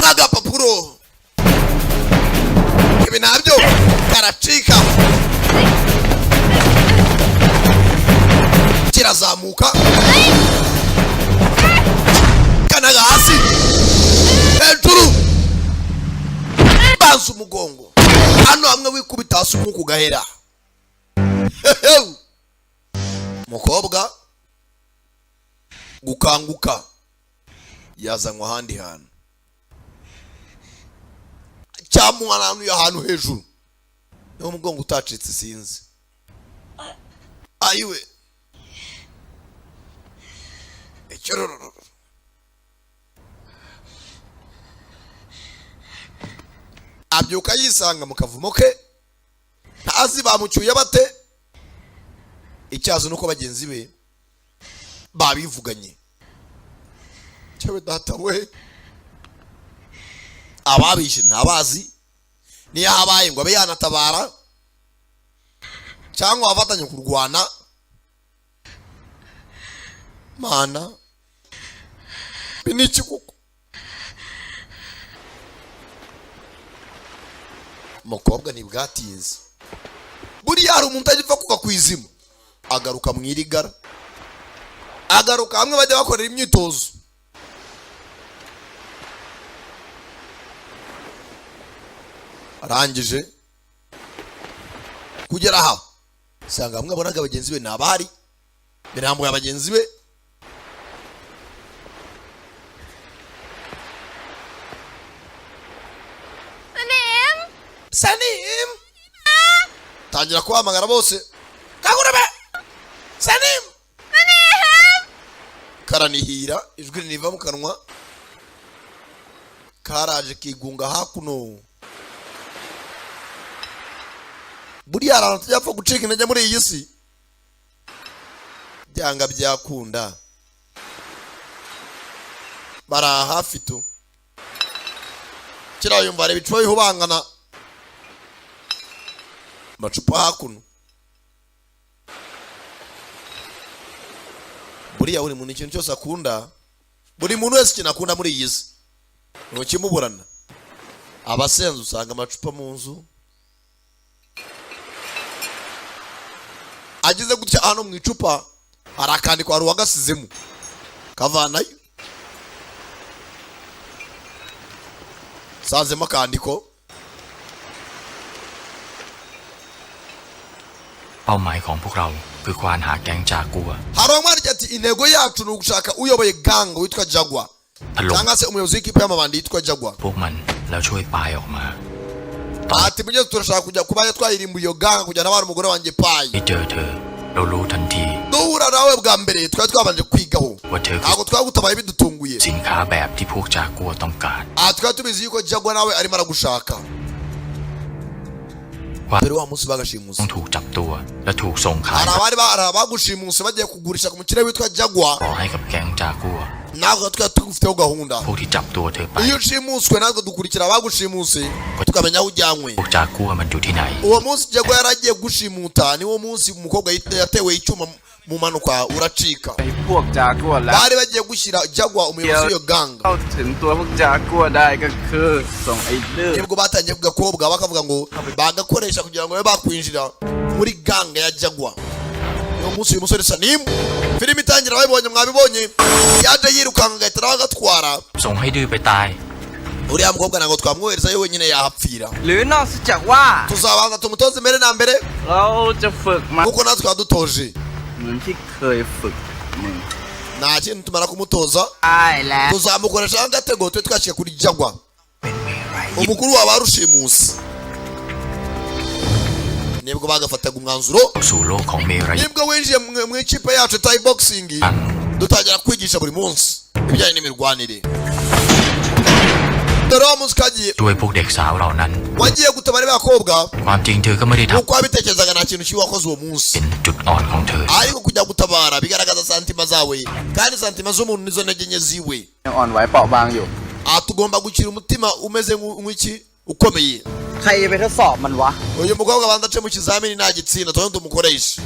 naga papuro ibi nabyo karacika, kirazamuka kanaga hasi hejuru banza umugongo hano hamwe wikubita hasi umuku gahera. Mukobwa gukanguka yazanywa ahandi hantu, cyamuha ahantu hejuru, niho umugongo utacitse sinzi. Ayiwe icyororo abyuka yisanga mu kavumo ke, ntazi bamucyuye bate. Icyazo nuko bagenzi be babivuganye. Cyewe data we ababishe ntabazi, niyo habaye ngo abe yanatabara cyangwa afatanye kurwana. Mana biniki kuko mukobwa ntibwatinze, buriya hari umuntu agipfa kuga kwizima, agaruka mu irigara, agaruka hamwe bajya bakorera imyitozo. Arangije kugera aha sanga hamwe abonaga abagenzi be nabari birambuye abagenzi be Sanim tangira kuhamagara bose kagurebe Sanim karanihira ijwi riva mu kanwa karaje kigunga hakuno buriya abantu tujapfa gucika intege muri iyi si byanga byakunda bara hafi tu kirayumva reba icupa bihubangana macupa hakuno buriya buri muntu ikintu cyose akunda buri muntu wese ikintu akunda muri iyi si ntukimuburana abasenze usanga amacupa mu nzu agize gutya hano mu icupa hari akandiko hari uwagasizemo kavanayo sanzemo akandiko เป้าหมายของพวกเราคือควานหาแก๊งจากัว hari umwanditsi ati intego yacu ni ugushaka uyoboye gang witwa Jaguar ถล่ม cyangwa se umuyobozi w'ikipe y'amabandi yitwa Jaguar พวกมันแล้วช่วยปายออกมา ati mugeze turashaka kujya kuba twayirimbuye iyo gang kujyana abana umugore wanjye Pai ไม่เจอเธอเรารู้ทันที duhura nawe bwa mbere twari twabanje kwigaho ว่าเธอคือ ntabwo twagutabaye bidutunguye สินค้าแบบที่พวกจากัวต้องการ twari tubizi yuko Jaguar nawe arimo aragushaka ว่า dore wa munsi bagashimusa ต้องถูกจับตัวและถูกส่งขาย hari abagushimuse bagiye kugurisha ku mukire witwa Jaguar ต่อให้กับแก๊งจากัว ntabwo twari tugufiteho gahunda พวกที่จับตัวเธอไป iyo ushimuswe natwe dukurikira abagushimuse tukamenya aho ujyanywe พวกจากัวมันอยู่ที่ไหน uwo munsi Jaguar yaragiye gushimuta niwo munsi umukobwa yatewe icyuma mu manuka uracika ไอ้พวกจากัวแล้ว bari bagiye gushyira Jaguar umuyobozi w'iyo gang เข้าถึงตัวพวกจากัวได้ก็คือส่งไอ้เลือด nibwo batangiye ku gakobwa bakavuga ngo bagakoresha kugira ngo babe bakwinjira muri gang ya Jaguar uwo munsi uyu musore Sanim filime itangira babibonye mwabibonye yaje yirukanka agahita nawe agatwara ส่งให้ดื้อไปตาย uriya mukobwa ntabwo twamwoherezayo wenyine yahapfira หรือนอกจากว่า tuzabanza tumutoze mbere na mbere เราจะฝึกมัน kuko natwe twadutoje เหมือนที่เคยฝึกมึง nta kintu tumara kumutoza ใช่แล้ว tuzamukoresha agatego twe twashyira kuri Jaguar เป็นเมรัย umukuru wa barushimusi nibwo bagafataga umwanzuro สู่โลกของเมรัย nibwo winjiye mu ikipe yacu Thai boxing อัน dutangira kwigisha buri munsi ibijyanye n'imirwanire dore wa munsi kagiye ด้วยพวกเด็กสาวเหล่านั้น wagiye gutabara abakobwa ความจริงเธอก็ไม่ได้ท uko wabitekerezaga nta kintu kibi wakoze uwo ำ munsi เป็นจุดอ่อนของเธอ ariko kujya gutabara bigaragaza santima zawe kandi santima z'umuntu nizo ntege nke ziwe ยังอ่อนไหวเปราะบางอยู่ tugomba gukira umutima umeze nk'iki ukomeye ใครไปทดสอบมันวะ uyu mukobwa abanza ace mu kizamini nta gitsinda tuba tumukoresha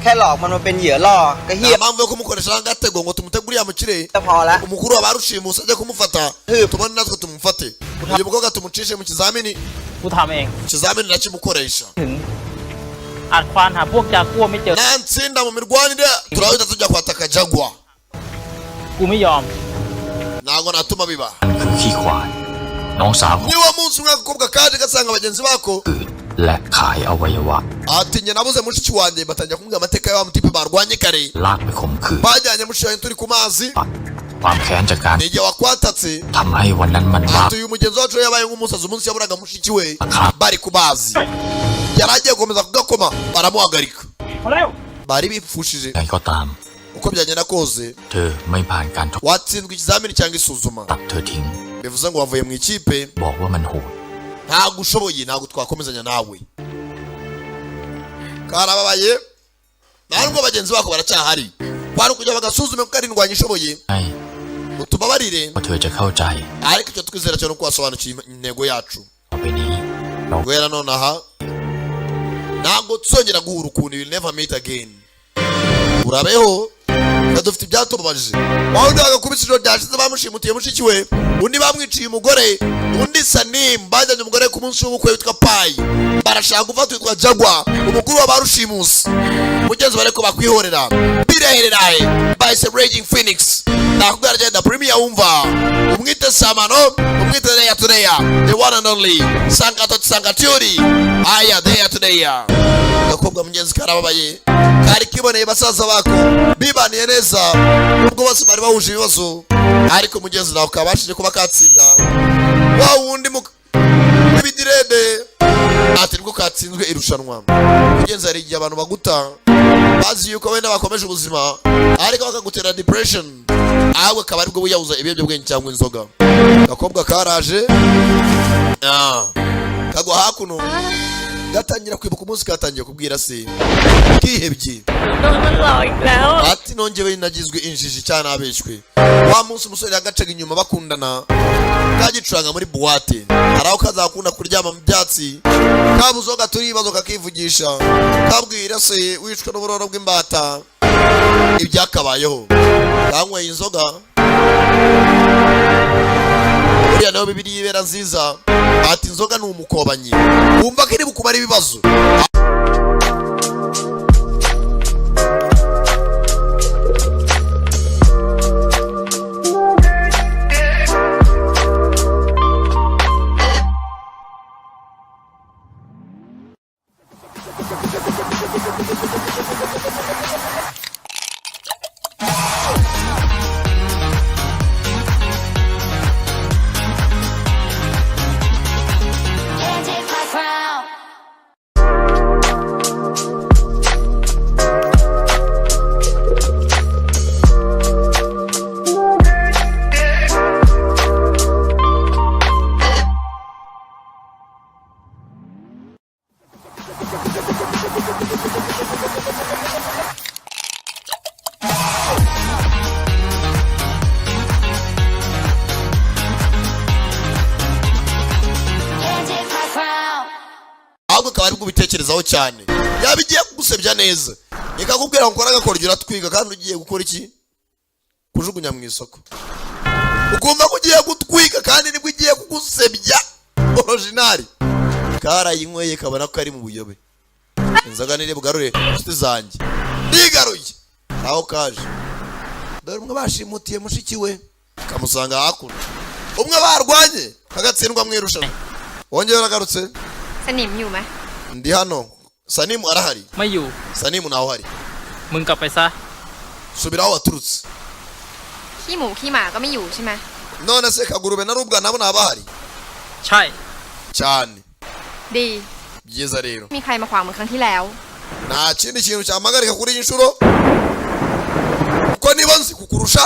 แค่หลอกมันมาเป็นเหยื่อล่อก็เฮี nta ย mpamvu yo kumukoresha agatego ngo tumutegure yamukire ก็พอละ umukuru wa barushimusi ajya kumufata tubone natwe tumufate uyu mukobwa tumucishe mu kizamini กูทำเอง ikizamini nakimukoresha ถึงอาจควานหาพวกจากัวไม่เจอ nantsinda mu mirwanire turahita tujya kwataka Jaguar กูไม่ยอม ntabwo natuma biba มันคือขี้ขวานน้องสาวของ niwo munsi umwe agakobwa kaje gasanga bagenzi bako อื่นและขายอวัยวะ ati njye nabuze mushiki wanjye batangira kumubwira amateka ya wa mutipe barwanye kare ลากไปข่มขืน bajyanye mushiki wanjye turi ku mazi ปัดความแค้นจากการ ni igihe wakwatatse ทำให้วันนั้นมันมาก ati uyu mugenzi wacu yabaye nk'umusazi umunsi yaburaga mushiki we Aha. bari ku mazi yari agiye gukomeza kugakoma baramuhagarika มาเร็ว bari bipfushije ไงก็ตาม uko byagenda kose เธอไม่ผ่านการทด watsinzwe ikizamini cyangwa isuzuma ตัดเธอทิ้ง bivuze ngo wavuye mu ikipe บอกว่ามันโหด ntabwo ushoboye ntabwo twakomezanya nawe karababaye ntabwo bagenzi bako baracyahari kwari ukujya bagasuzume kuko ari indwanya ishoboye ให้ utubabarire ว่าเธอจะเข้าใจ ariko icyo twizera cyo ni uko wasobanukiwe intego yacu ต่อไปนี้เรา guhera nonaha ntabwo tuzongera guhura ukuntu will never meet again urabeho dufite ibyatubabaje wawe undi bagakubise ijoro ryashize bamushimutiye mushiki we undi bamwiciye umugore undi Sanim bajyanye umugore ku munsi w'ubukwe witwa Pai barashaka gufata witwa Jaguar umukuru wa barushimusi mugenzi bareko bakwihorera birehererahe by Raging Phoenix nakubwira agenda premier wumva umwite Samano umwite Leya Tudeya the one and only Sankaturi aya Leya Tudeya gakobwa mugenzi karababaye kari kiboneye basaza bako bibaniye neza ubwo bose bari bahuje ibibazo ariko mugenzi nawe kabashije kuba katsinda wa wundi ibidirede ati nibwo katsinzwe irushanwa. Kugenza hari igihe abantu baguta bazi yuko wenda bakomeje ubuzima ariko bakagutera depression, ahubwo akaba aribwo buyabuza ibiyobyabwenge cyangwa inzoga. Gakobwa karaje kagwa hakuno gatangira kwibuka umunsi katangiye kubwira se kihebye ati nongewe nagizwe injiji cyane abeshwe. Wa munsi umusore yagacaga inyuma bakundana kagicuranga muri buwate, araho kazakunda kuryama mu byatsi kabuzoga turibazo kakivugisha kabwira se wicwa n'uburoro bw'imbata ibyakabayeho kanyweye inzoga. Buriya nayo Bibiliya ibera nziza ati inzoga ni umukobanyi wumva ko iri bukumara ibibazo. Bitekerezaho cyane yabigiye kugusebya neza ikakubwira ngo ukora agakoryo uratwiga kandi ugiye gukora iki? Kujugunya mu isoko. Ukumva ko ugiye gutwika kandi nibwo ugiye kugusebya original. Karayinyweye kabona ko ari mu buyobe. Inzoga nire bugarure inshuti zanjye ndigaruye aho kaje. Dore umwe bashimutiye mushiki we kamusanga hakuno, umwe barwanye kagatsindwa mu irushanwa. Wongeye uragarutse? Sanimอยู่ไหม Ndi hano. Sanimu arahari? ไม่อยู่ Sanimu naho hari? มึงกลับไปซะ Subira aho waturutse. ขี้หมูขี้หมาก็ไม่อยู่ใช่ไหม None se kagurube na rubwa nabo nabahari? ใช่ Cyane. ดี Byiza rero. มีใครมาขวางเหมือนครั้งที่แล้ว Nta kindi kintu cyamagarika kuri inshuro. Uko niba nzi kukurusha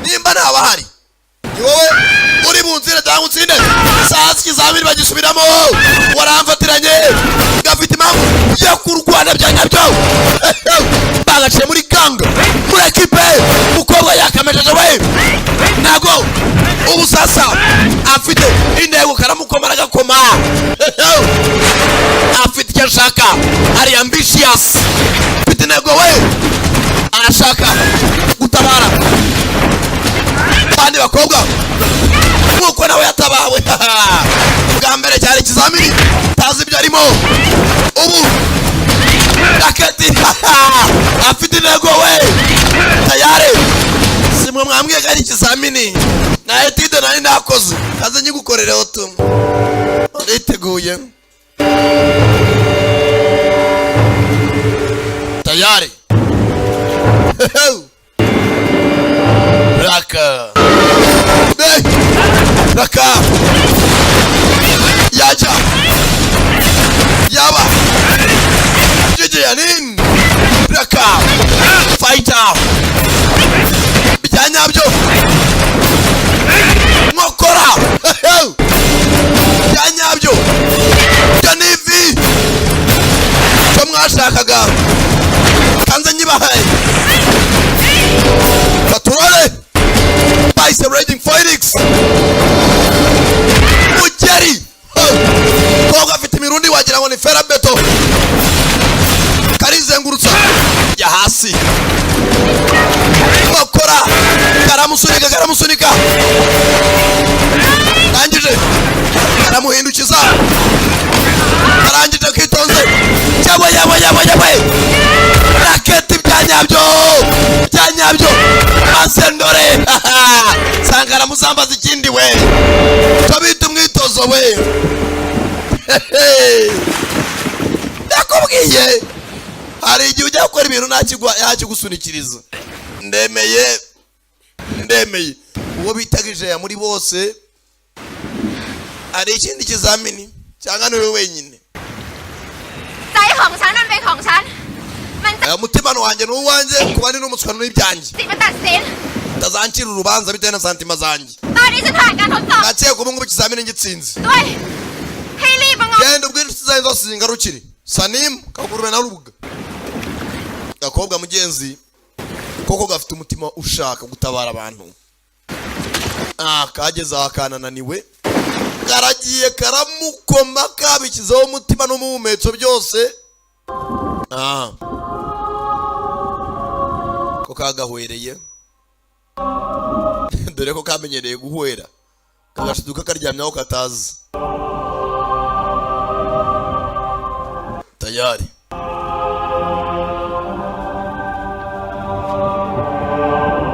nimba nabahari. Ni wowe uri mu nzira cyangwa utsinde. Sazi kizamini bagisubiramo. Waramfatiranye. Gafite impamvu yo kurwana bya nyabyo. Bagaciye muri kanga. Muri ekipe mukobwa yakamejeje we. Nago ubu sasa afite intego karamukomara agakoma. Afite icyo ashaka. Ari ambitious. Afite intego we. Arashaka gutabara abandi bakobwa nkuko nawe yatabawe. Bwa mbere cyane ikizamini tazi ibyo arimo. Ubu raketi afite intego we tayari. Simwe mwambwiye ko ari ikizamini na etide nari nakoze kaze nyigukorereho tu uriteguye tayari. Raka Raka Yaja Yaba Jeje yanin Raka Fighter Bijanyabyo Mwokora Bijanyabyo Janivi Kamwashakaga Kanze nyibahaye Baturole Vice Raging Phoenix Mujeri Koga afite imirundi wagira ngo ni ferabeto karizengurutsa ya hasi bakora karamusunika Arangije karamuhindukiza arangije kitonze yabo raketi byanyabyo asendore sangara musambaza ikindi we tabita umwitozo we. Yakubwiye hari igihe ujya gukora ibintu yakigusunikiriza. Ndemeye uwo bitagije ya muri bose hari ikindi kizamini cyangwa ni wowe wenyine? ใจของฉันมันเป็นของฉัน มันจะ umutima wanjye ni uwanjye, kuba ni n'umuswano n'ibyanjye. สิมาตัดสิน utazancira urubanza bitewe na santima zanjye. ตอนนี้ฉันผ่านการทดสอบ gakeye kuba ngubu ikizamini ngitsinze. ด้วยให้รีบมางอ genda ubwire inshuti zanjye zose zingarukire. Sanim kagurume na rubuga. Gakobwa mugenzi koko gafite umutima ushaka gutabara abantu. Kageze akanananiwe, karagiye karamukoma kabikizaho umutima n'umuhumetso byose. Ko kagahwereye, dore ko kamenyereye guhwera, kagashiduka karyamyaho katazi. Tayari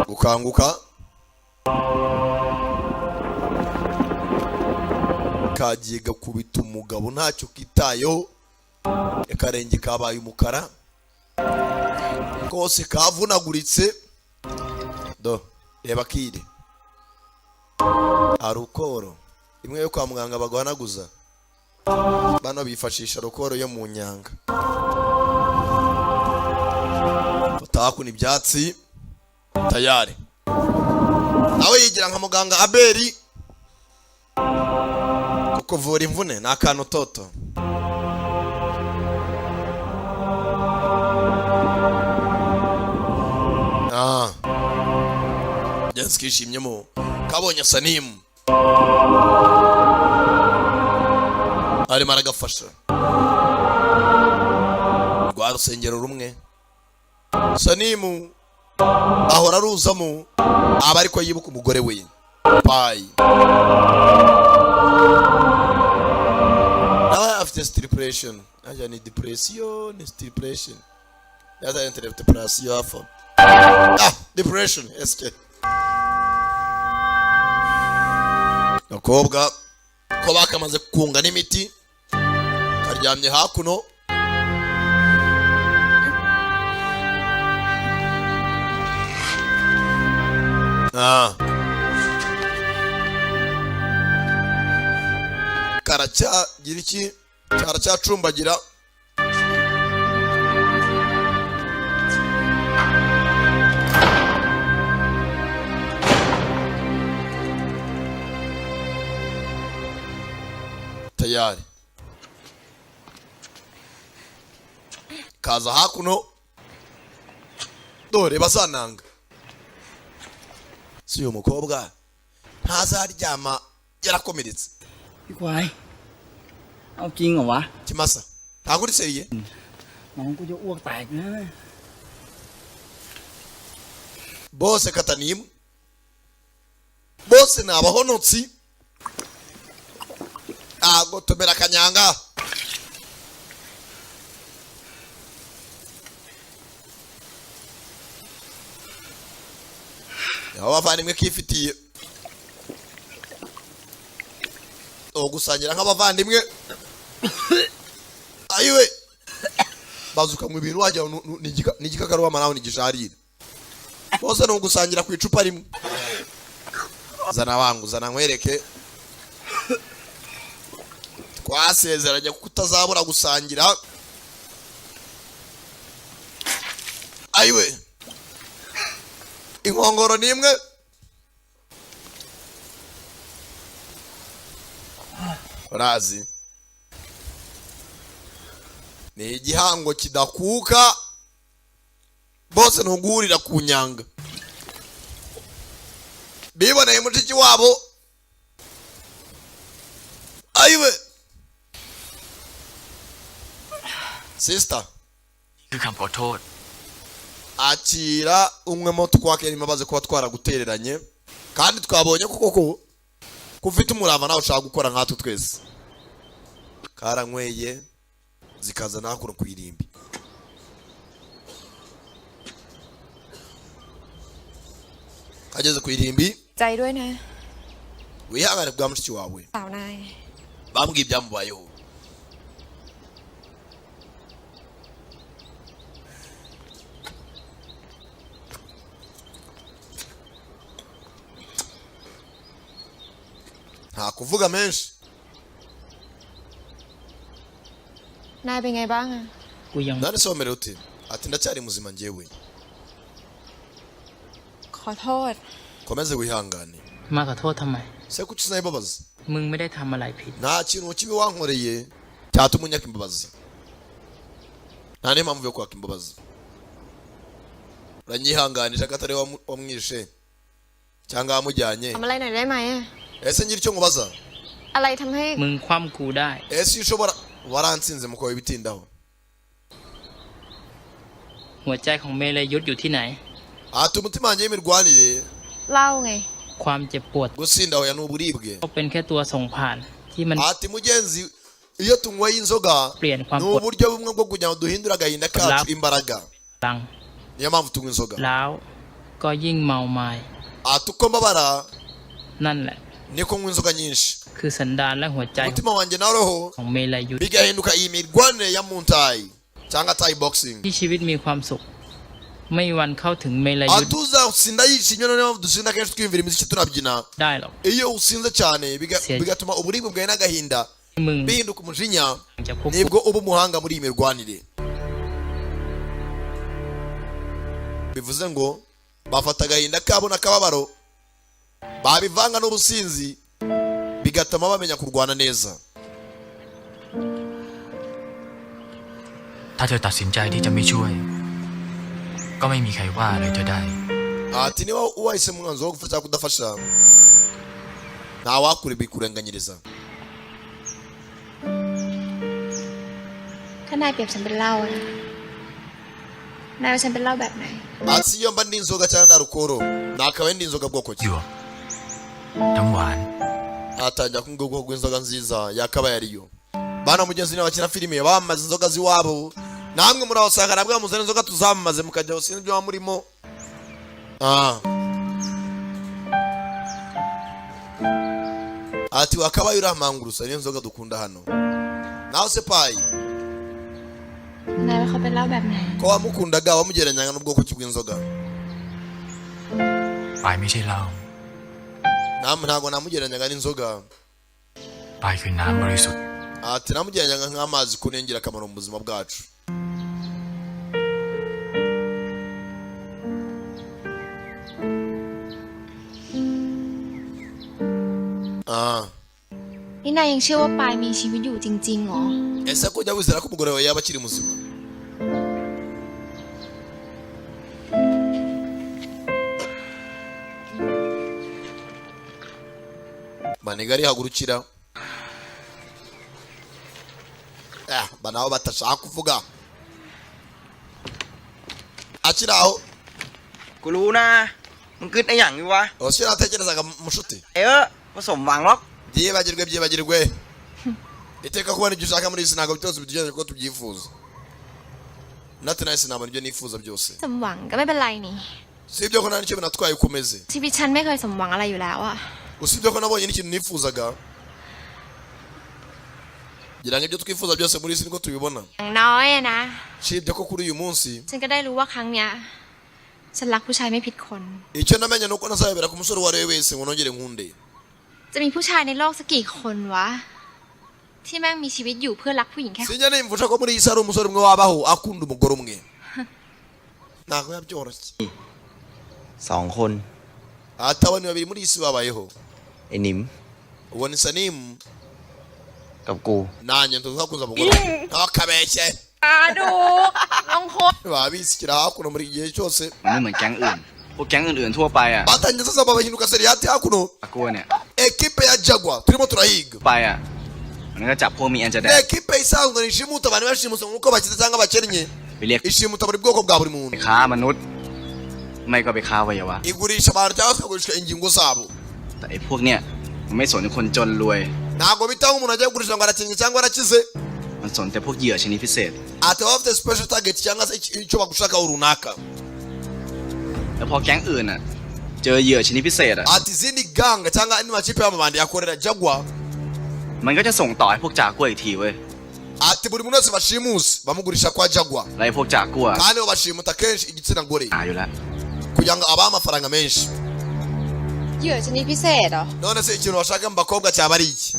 gukanguka, kagiye gakubita umugabo ntacyo kitayeho, akarenge kabaye umukara kose kavunaguritse. Reba kire arukoro imwe yo kwa muganga bagwanaguza, bano bifashisha rukoro yo mu nyanga. Fatakuna ibyatsi. Tayari nawe yigira nka muganga Abeli, kuvura imvune ni akantu toto. Jensi kishimyemo kabonye Sanim arimo aragafasha rwa rusengero rumwe. Sanim ahora aruzamo aba ariko yibuka umugore we Pai. Nawe afite depression, aja ni depression, depression. Yaza internet depression afa. Depression eske. Nakobwa ko bakamaze kunga n'imiti, karyamye hakuno. Karacyagira iki, karacyacumbagira. Tayari kaza hakuno, dore bazananga. Si uyu mukobwa ntazaryama yarakomeretse. พี่ควายเอาจริงเหรอวะ Kimasa ntabwo uri seriye? น้องกูจะอ้วกแตกนะ Bose katanimu, bose ni abahonotsi. Gotomera kanyanga. Abavandimwe kifitiye gusangira nk'abavandimwe. Ayiwe bazuka mu bintu wajya n'igikakarubamba naho nigisharira. Bose no gusangira ku icupa rimwe. Zana wangu, zana nkwereke. Twasezeranye kuko utazabura gusangira. Ayiwe inkongoro nimwe. Urazi ni igihango kidakuka, bose ntugurira ku nyanga. Biboneye mushiki wabo. Ayiwe sister คือคำขอโทษ akira umwe mo twakera imbabazi kuba twaragutereranye, kandi twabonye koko kufite umurava nawe ushaka gukora nkatwe twese. Karanyweye zikaza nakuru kwirimbi. Kageze kwirimbi ใจด้วยนะ wihangane bwa mushiki wawe, สาวนาย bambwiye ibyamubayeho. Nta kuvuga menshi, นายเป็นไงบ้างอะ กูยัง none se wamerewe ute ati ndacyari muzima njyewe ขอโทษ komeze wihangane มาขอโทษทำไม se kuki usaye imbabazi มึงไม่ได้ทำอะไรผิด nta kintu kibi wankoreye cyatuma unyaka imbabazi nta niyo mpamvu yo kwaka imbabazi uranyihanganisha ko atari wamwishe cyangwa wamujyanye ทำอะไรหน่อยได้ไหมอะ ese ngira icyo nkubaza อะไรทำให้ มึงคว่ำกูได้ ese iyo ushobora waransinze mu kuba bitindaho หัวใจของเมลยุทธอยู่ที่ไหน ati umutima wanjye w'imirwanire เล่าไง ความเจ็บปวด gusinda hoya n'uburibwe ก็เป็นแค่ตัวส่งผ่านที่มัน ati mugenzi iyo tunyweye inzoga เปลี่ยนความ ni ปวด uburyo bumwe bwo kugira ngo duhindure agahinda kacu imbaraga ลัง niyo mpamvu tunywa inzoga แล้วก็ยิ่งเมาไม้ ati uko mbabara นั่นแหละ niko nywa inzoga nyinshi คือสันดานและหัวใจ umutima wanjye na roho ของเมลยุทธ bigahinduka iyi mirwanire ya muntayi cyangwa tayi boxing ที่ชีวิตมีความสุข ไม่มีวันเข้าถึงเมลยุทธ atuza usinda yishimye niyo mpamvu dusinda kenshi twiyumvira imiziki tunabyina ได้หรอก iyo usinze cyane bigatuma uburibwe bwawe n'agahinda มึง bihinduka umujinya จะพบ nibwo uba umuhanga muri iyi mirwanire bivuze ngo bafata agahinda kabo n'akababaro babivanga n'ubusinzi bigatuma bamenya kurwana neza ถ้าเธอตัดสินใจที่จะไม่ช่วย ก็ไม่มีใครว่าอะไรเธอได้ ati niba wahisemo umwanzuro wo gufasha cyangwa kudafasha nta wakurenganyiriza ถ้านายเปรียบฉันเป็นเหล้าอะนายว่าฉันเป็นเหล้าแบบไหน ati iyo mba ndi inzoga cyangwa nda rukoro nakabaye ndi inzoga bwoko ห ki ยวกทั้งหวาน atangira kumbwira ubwoko bw'inzoga nziza yakabaye ariyo bana mugenzi niba bakina filime bamamaza inzoga z'iwabo namwe murabasanga nabwo muzana inzoga tuzamamaze mukajya gusinda ibyo murimo ati wakabaye uramangurusa niyo nzoga dukunda hano nawe se payi นายว่าเขาเป็นเหล้าแบบไหน ko wamukundaga wamugereranya n'ubwoko ki bw'inzoga ปายไม่ใช่เหล้า ntabwo namugereranyaga n'inzoga ปายคือน้ำบริสุทธิ์ ati namugereranyaga nk'amazi ko ni ingirakamaro mu buzima bwacuนี่นายยังเชื่อว่าปายมีชีวิตอยู่จริงๆเหรอ ese ko ujya wizera ko umugore wawe yaba akiri muzima baniga arihagurukira banabo batashaka kuvuga akiri aho กูรู้นะมึงคิดไอ้อย่างนี้วะ ose natekerezaga mushuti ผสมหวังหรอก byibagirwe iteka kubona ibyo ushaka muri isi ntabwo byose bitugejeje ko tubyifuza natwe nahise nabona ibyo nifuza byose สมหวังก็ไม่เป็นไรนี่ si ibyo ko nta n'icyo binatwaye ukomeze ชีวิตฉันไม่เคยสมหวังอะไรอยู่แล้วอะ usibye ko nabonye n'ikintu nifuzaga ngira ngo ibyo twifuza byose muri isi niko tubibona อย่างน้อยอะนะ usibye ko kuri uyu munsi ฉันก็ได้รู้ว่าครั้งเนี้ยฉันรักผู้ชายไม่ผิดคน icyo namenye ni uko ntazabera ku musore uwo ari we wese ngo nongere nkunde จะมีผู้ชายในโลกสักกี่คนวะที่แม่งมีชีวิตอยู่เพื่อรักผู้หญิงแค่คน sinjya nimvusha ko muri iyi si hari umusore umwe wabaho akunda umugore umwe ntabwo yabyoroshye 2 คน ati abantu babiri muri iyi si babayeho ไอ้หนิม uwo ni sanimu กับกู nanjye ntuzakunze umugore ntakabeshye ดูลองโคตร babisikira hakuno muri iki gihe cyose มันไม่เหมือนแก๊งอื่น พวกแก๊งอื่นๆทั่วไปอ่ะ batangiye sasa babahinduka seriyati hakuno อากัวเนี่ย ekipe ya jagwa turimo turahiga ไปอ่ะ มันก็จับพวกมีแอนเจเด ni ekipe isanzwe nishimuta abantu bashimuta nk'uko bakize cyangwa bakennye ไปเรียก ishimuta buri bwoko bwa buri ไป muntu ค้ามนุษย์ ไม่ก็ไปค้าอวัยวะ igurisha abantu cyangwa ikagurisha ingingo zabo แต่ไอ้พวกเนี่ยมันไม่สนคนจนรวย ntabwo bitaho umuntu ajya kugurisha ngo arakennye cyangwa arakize มันสนแต่พวกเหยื่อชนิดพิเศษ ati baba bafite special target cyangwa se icyo bagushakaho runaka แล้วพอแก๊งอื่นอ่ะ เจอเหยื่อชนิดพิเศษอ่ะ ati izindi ganga cyangwa andi makipe y'amabandi yakorera jagwa มันก็จะส่งต่อให้พวกจากัวอีกทีเว้ย ati buri muntu wese bashimusi bamugurisha kwa jagwa แล้วไอ้พวกจากัว kandi bo bashimuta kenshi igitsina gore หาอยู่แล้ว kugira ngo abahe amafaranga menshi เหยื่อชนิดพิเศษเหรอ none se ikintu bashaka mu bakobwa cyaba ari iki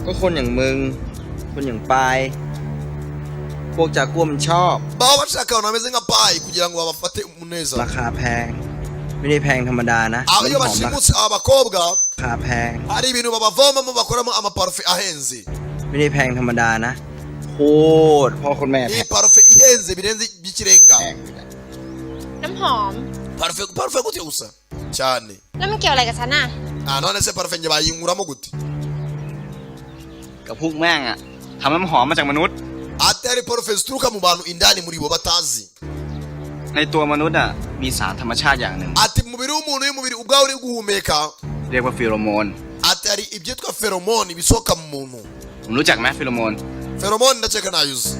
ก็คนอย่างมึง คนอย่างปายพวกจากัวมันชอบ baba bashaka abantu bameze nka payi kugira ngo babafate umuneza ราคาแพง ไม่ได้แพงธรรมดานะ aho iyo น้ำหอม bashimutse aba bakobwa ราคาแพง hari ibintu babavomamo bakoramo amaparufe ahenze ไม่ได้แพงธรรมดานะโคตรพ่อคนแม่แพ iyi ง parufe ihenze birenze by'ikirenga น้ำหอม parufe gute gusa cyane แล้วมันเกี่ยวอะไรกับฉันน่ะ none se parufe njye bayinkuramo gute กับพวกแม่งอะทำน้ำหอมมาจากมนุษย์ ati hari parufe zituruka mu bantu indani muri bo batazi ในตัวมนุษย์อะมีสารธรรมชาติอย่างหนึ่ง ati mu mubiri w'umuntu iyo umubiri ubwawe uri guhumeka เรียกว่าฟีโรโมน ati hari ibyitwa feromone bisohoka mu muntu ผมรู้จักไหมฟีโรโมน feromone ndakeka nayuzi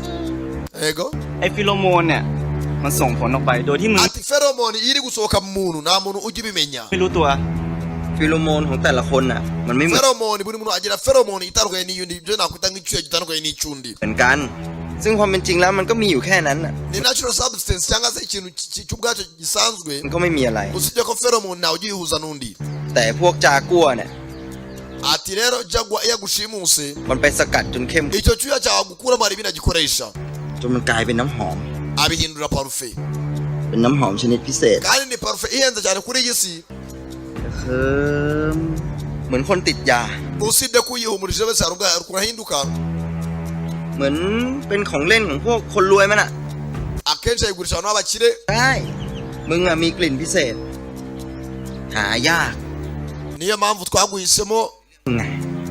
ego ไอ้ฟีโรโมนเนี่ยมันส่งผลออกไปโดยที่มึง ati feromone iyo iri gusohoka mu muntu nta muntu ujya ubimenya ไม่รู้ตัว ฟิโลโมนของแต่ละคนน่ะมันไม่เหมือน feromone buri muntu agira feromone itandukanye n'iyundi ibyo nakwita nk'icyuya gitandukanye n'icyundi เหมือนกัน ซึ่งความเป็นจริงแล้วมันก็มีอยู่แค่นั้นน่ะ ni natural substance cyangwa se ikintu cy'ubwacyo gisanzwe มันก็ไม่มีอะไร usibye ko feromone ntawe ujya uyihuza n'undi แต่พวกจากัวเนี่ย ati rero jagwa iyo agushimuse มันไปสกัดจนเข้ม icyo cyuya cyawe gukuramo hari ibindi agikoresha จนมันกลายเป็นน้ำหอม abihindura parufe เป็นน้ำหอมชนิดพิเศษ kandi ni parufe ihenze cyane kuri iyi si เหมือนคนติดยา usibye ko uyihumurije wese hari ubwo kurahinduka เหมือนเป็นของเล่นของพวกคนรวยมันอ่ะ akenshi ayigurisha abantu b'abakire ใช่มึงอ่ะมีกลิ่นพิเศษ หายาก niyo mpamvu twaguhisemo ไง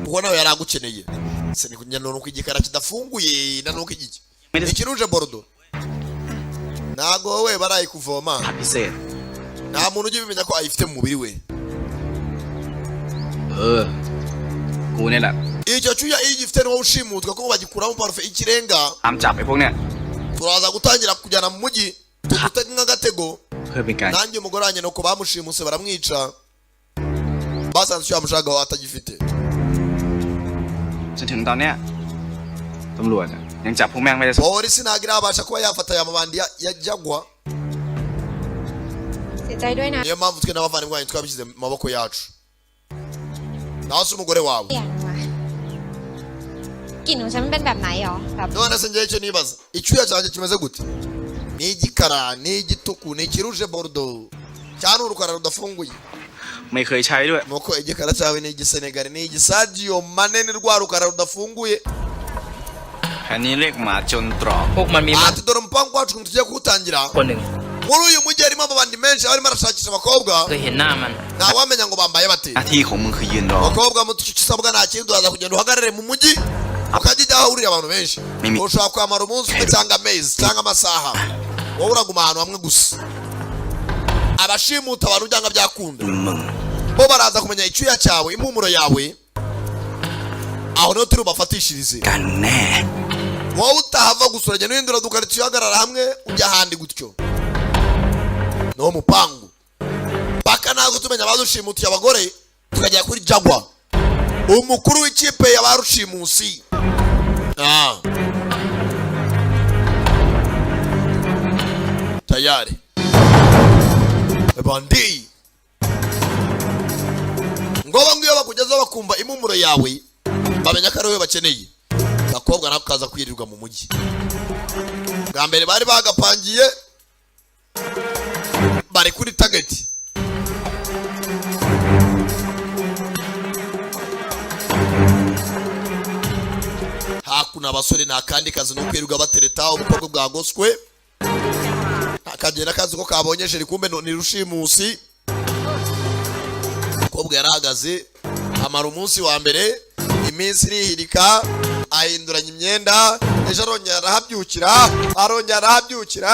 kuko nawe yari agukeneye se ni kunyana nuko igikara kidafunguye na nuko igiki ikiruje bordo ntago wowe barayikuvoma พิเศษ nta muntu ujya ubimenya ko ayifite mu mubiri we กูเนี่ยแหละ icyo cyuya iyo ugifite niwo ushimutwa kuko bagikuramo parufe ikirenga ตามจับไอ้พวกเนี้ย turaza gutangira kujyana mu mujyi tugutega nk'agatego เพื่อเป็นการ nanjye umugore wanjye nuko bamushimuse baramwica basanze icyo yamushagaho atagifite จนถึงตอนเนี้ยตำรวจอะยังจับพวกแม่งไม่ได้สัก polisi ntabwo irabasha kuba yafata aya mabandi ya jagwa เสียใจด้วยนะ niyo mpamvu twe n'abavandimwe banyu twabishyize mu maboko yacu naho se umugore wawe อย่างวะกลิ่นของฉันมันเป็นแบบไหนหรอแบบ none se ngewe icyo nibaza icyuya cyanjye kimeze gute ni igikara ni igituku ni ikiruje bordo cyane urukara rudafunguye ไม่เคยใช้ด้วย nuko igikara cyawe ni igisenegali ni igisadiyo manene rwa rukara rudafunguye อันนี้เรียกหมาจนตรอก พวกมันมี ati dore umupangu wacu ukuntu tugiye kuwutangira คนหนึ่ง muri uyu mujyi harimo amabandi menshi barimo barashakisha abakobwa เคยเห็นหน้ามัน ntawamenya ngo bambaye bate หน้าที่ของมึงคือยืนรอ abakobwa mu icyo usabwa nta kindi uraza kugenda uhagarare mu mujyi ukajya ujya ahahurira abantu benshi Mimi. ushobora kwamara umunsi umwe cyangwa amezi cyangwa amasaha wowe uraguma ahantu hamwe gusa abashimuta abantu byanga byakunda มึง bo baraza kumenya icyuya cyawe impumuro yawe aho niho turi bubafatishirize กันแน่ wowe utahava gusa uragenda uhindura dukaritsiye uhagarara hamwe ujya ahandi gutyo niwo mupangu paka ntabwo tumenya abadushimutiye abagore tukajya kuri jagwa umukuru w'ikipe y'abarushimusi tayari bandi ngo bamwe iyo bakugezeho bakumva impumuro yawe bamenya ko ari wowe bakeneye gakobwa nako kaza kwirirwa mu mujyi bwa mbere bari bagapangiye bari kuri tageti hakuna abasore nta kandi kazi no kwirirwa batereta ubukobwa bwagoswe akagenda akazi ko kabonye jeri kumbe ni rushimusi umukobwa yarahagaze amara umunsi wa mbere iminsi irihirika ahinduranya imyenda ejo arongera arahabyukira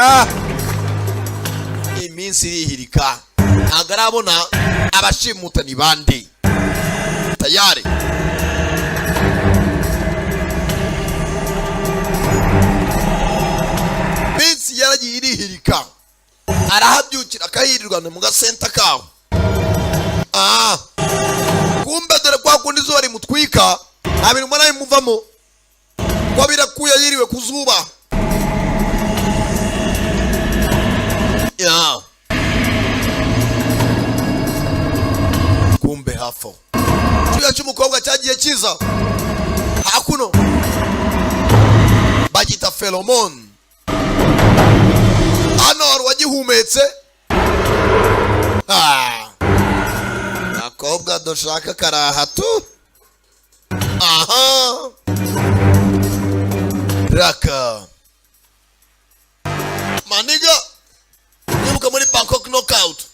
iminsi irihirika ntabwo arabona abashimuta ni bande tayari iminsi yaragiye irihirika arahabyukira akahirirwa mu gasenta kawe kumbe dore kwa kundi izuba rimutwika nta bintu mbona bimuvamo ko birakuya yiriwe ku zuba kumbe hafo icyuya cy'umukobwa cyagiye kiza hakuno bagita pheromone. Hano wari wagihumetse. Akobwa dushaka karahatu. Aha. Raka. Maniga. Nibuka muri Bangkok knockout.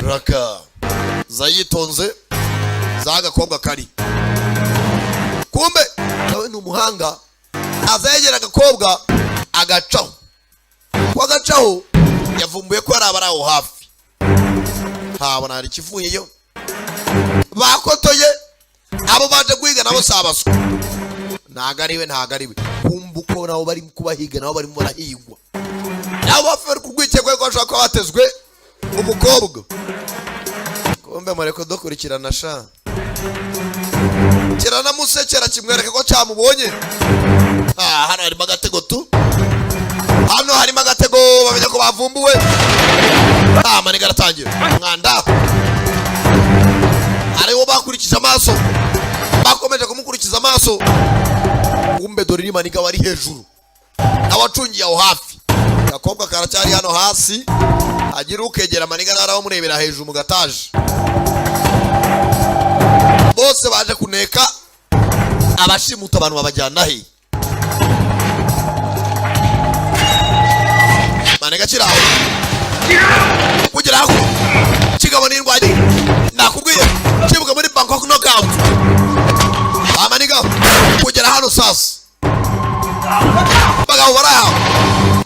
Raka. Zayitonze. Zagakobwa kari. Kumbe nawe ni umuhanga. Azegera agakobwa agacaho. Kwa gacaho yavumbuye ko ari abaraho hafi. Habona hari kivuyeyo. Bakotoye abo baje guhiga nabo sabaswa. Ntagariwe. Kumbuko nabo bari kubahiga nabo bari mu barahigwa. Nabo bafere kugwikekwe ko ashaka batezwe umukobwa. Kumbe mareko dokurikirana sha. Kirana musekera kimwereka ko cyamubonye. Hano hari magatego tu. Hano hari magatego bamenye ko bavumbuwe. Maniga aratangira. Mwanda. Ariwo bakurikije amaso. Bakomeje kumukurikiza amaso. Kumbe dore ni Maniga wari hejuru. Nawacungiye aho hafi. Gakobwa karacyari hano hasi. Agira ukegera Maniga naraho murebera hejuru mu gataje. Bose baje kuneka abashimuta abantu babajyana he. Maniga kiraho. Kugira hako. Kigabo n'indwaje. Nakubwiye kibuga muri Bangkok knockout. Maniga kugera hano sasa. Bagabo baraho.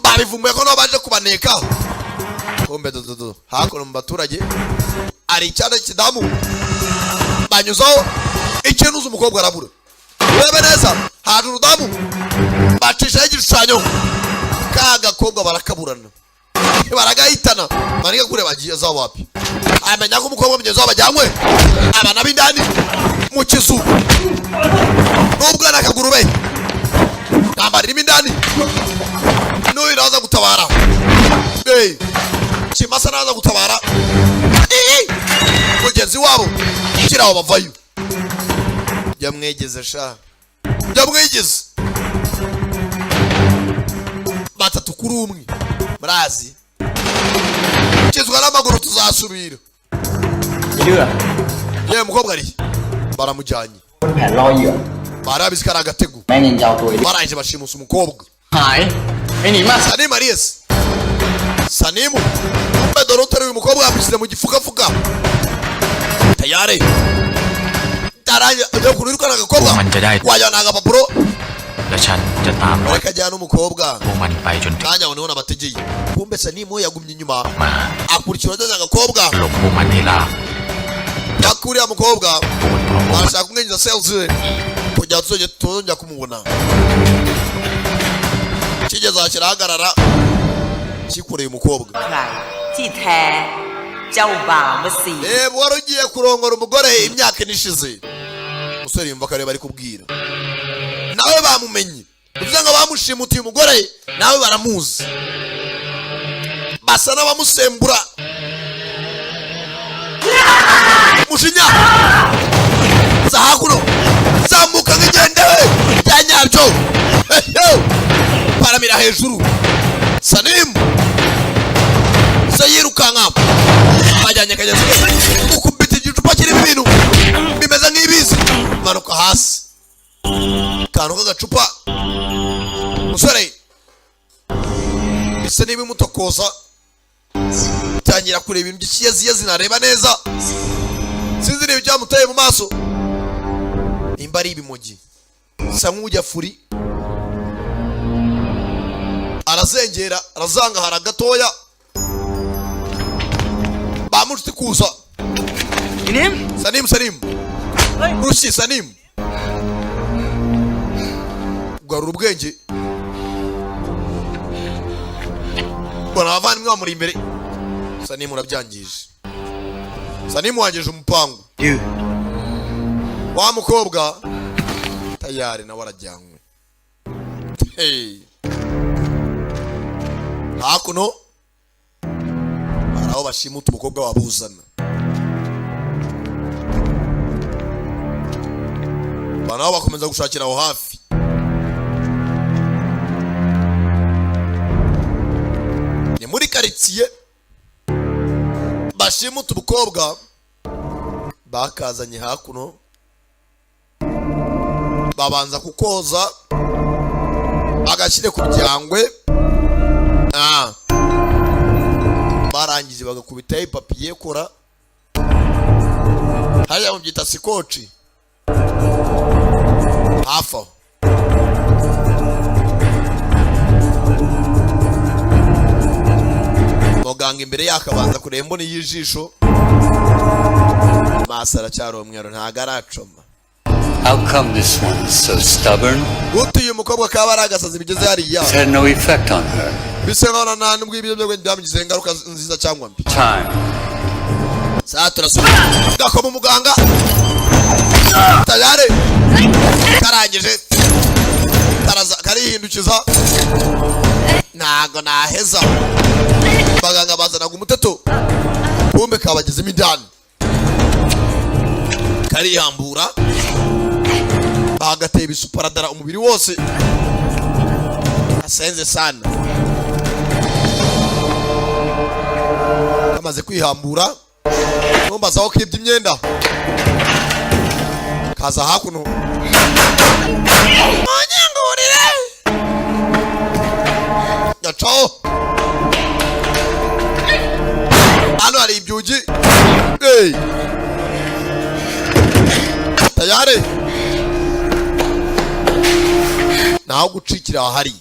Babivumbuye ko no baje kubaneka. Kombe dodo. Hakono mu baturage ari cyane kidamu. Banyuzaho ikintu z'umukobwa arabura. Webe neza haje urudamu. Bacisha igishushanyo. Kaga kobwa barakaburana. Baragahitana. Maniga kure bagiye za wapi. Amenya ko umukobwa mugeze wabajyanywe. Abana b'indani mu kizu. Nubwo nakagurube. Nambari n'indani. No iraza gutabara. Kimasa naza gutabara. Mugenzi wabo kiraho bavayo. Yamwegeze sha. Yamwegeze. Batatu kuri umwe. Murazi. Kizwa n'amaguru tuzasubira. Ye mukobwa ari. Baramujyanye. Barabizikara agatego. Baraje bashimusa umukobwa. Sanimu Arias. Sanimu. Umbe dore umukobwa yabishyize mu gifuka. Tayari. Taranya ajya kurirukana agakobwa. Wajyana agapapuro. และฉันจะตามรถ Akajyana umukobwa. พวกมันไปจนถึง Kanya wone abategeye. Kumbe Sanimu yagumye inyuma. มา Akurikira ajyana agakobwa. หลบพวกมันให้ลาบ Yakuriya mukobwa. โอนเพราะพวกมัน Arashaka kumwinjiza sales. Kujya tuzongera kumubona. Kigeze akirahagarara. Kikureye umukobwa. ใครที่แท้เจ้าบ่าวมาสี Wari ugiye kurongora umugore imyaka inishize. Umusore yumva kare bari kubwira. Nawe bamumenye. Uvuze ngo bamushimutiye umugore nawe baramuzi. Basa n'abamusembura. Mushinya. Zahakuno. Zamuka ngigendewe. Yanyabyo. Paramira hejuru. Sanim. Sayirukanka. Bajyanye kageze. Ukubita igicupa kirimo ibintu. Bimeze nk'ibizi. Manuka hasi. Kano kagacupa. Musore. Bisa n'ibimutokoza. Tangira kureba ibintu by'ikiyazi nareba neza. Sinzi niba byamuteye mu maso. Nimba ari ibimogi. Sa nk'ujya furi. Arazengera, arazanga hara gatoya. Bamushite kuza. Sanim. Rushi Sanim. Garura ubwenge. Bona abavandimwe bamuri imbere. Sanim urabyangije. Sanim wangeje umupangu. Wa mukobwa tayari na warajyanywe. Hakuno araho bashimuta umukobwa wabuzana. Banaho bakomeza gushakira aho hafi. muri karitsiye bashimuta umukobwa bakazanye hakuno babanza kukoza agashyire ku byangwe barangije bagakubitaho ipapiye kora hariya mubyita sikoci hafi aho muganga imbere yakabanza kureba imboni y'ijisho maso aracyari umweru ntago aracoma. How come this one is so stubborn? Gute uyu mukobwa kaba ari agasazi bigeze hariya? It had no effect on her. Bise nkana nta nubwo ibyo byo byamugize ingaruka nziza cyangwa mbi. Time. Saa turasubira gakoma umuganga tayari karangije karihindukiza ntago naheza baganga bazanaga umuteto kumbe kabagezemo indani karihambura bagateye ibisuparadara umubiri wose asenze sana kamaze kwihambura numbazaho kibye imyenda kaza hakuno manyangurire gacaho hano hari ibyugi tayari naho gucikira ahari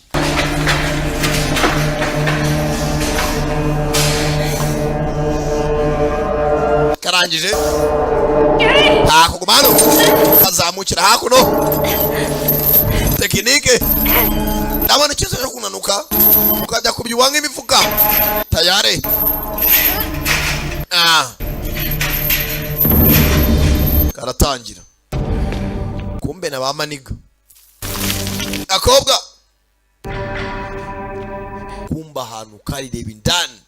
karangije hakugumano kazamukira hakuno tekinike ndabona ikizo cyo kunanuka ukajya kubyuwa nk'imifuka tayari karatangira kumbe na bamaniga akobwa kumba ahantu karireba indani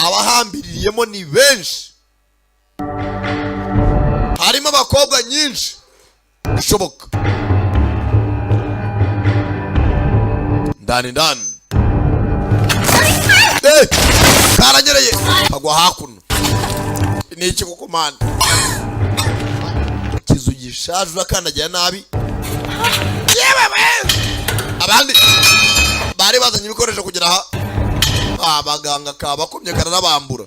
abahambiririyemo ni benshi harimo abakobwa nyinshi bishoboka ndani karanyereye kagwa hakuno ni iki kuko mana kizu gishaje urakandagira nabi abandi bari bazanye ibikoresho kugera aha abaganga kabakomye karanabambura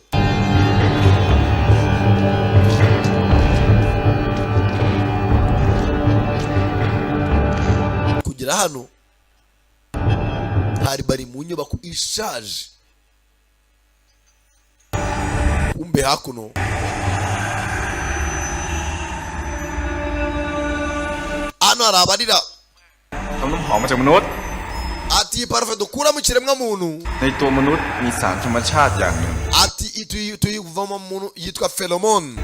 kugera hano hari bari mu nyubako ishaje kumbe hakuno hano hari abarira ati parufe dukura mu kiremwa muntu ati tuyivamo muntu yitwa pheromone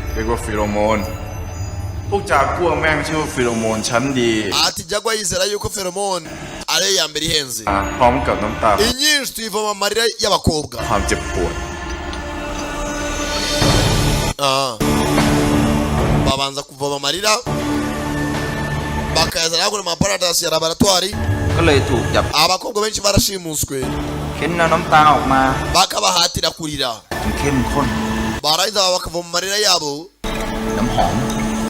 ati jagwa yizera yuko pheromone ari ya mbere ihenze inyinshi tuyivamo amarira y'abakobwa babanza kuvoma amarira bakayazana kuri maparadasi ya laboratoire abakobwa benshi barashimuswe bakabahatira kurira barayiza bakavoma amarira yabo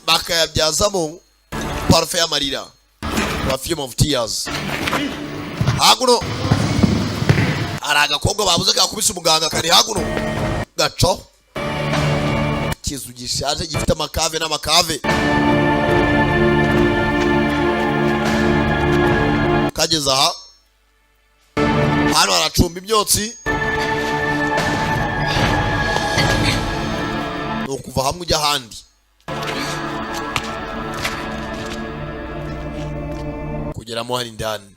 bakayabyazamo parufe y'amarira perfume of tears hakuno hari agakobwa babuze kakubise umuganga kari hakuno gaco kizu gishaje gifite amakave n'amakave kageza aha hano haracumba imyotsi ni ukuva hamwe ujya ahandi kugeramo hari indani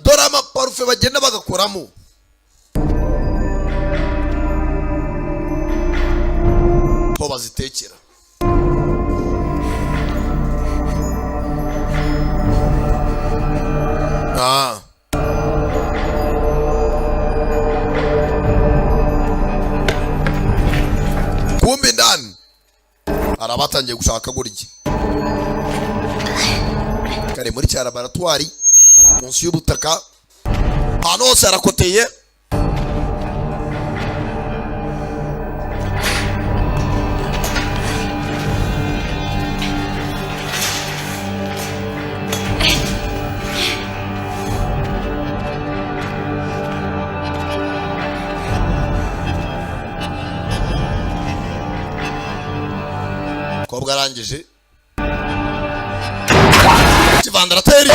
dore amaparufe bagenda bagakoramo ho bazitekera kumbe ndani arabatangiye gushaka gurya bari muri cya laboratoire munsi y'ubutaka ahantu hose harakoteye. kobwa arangije kivandarateri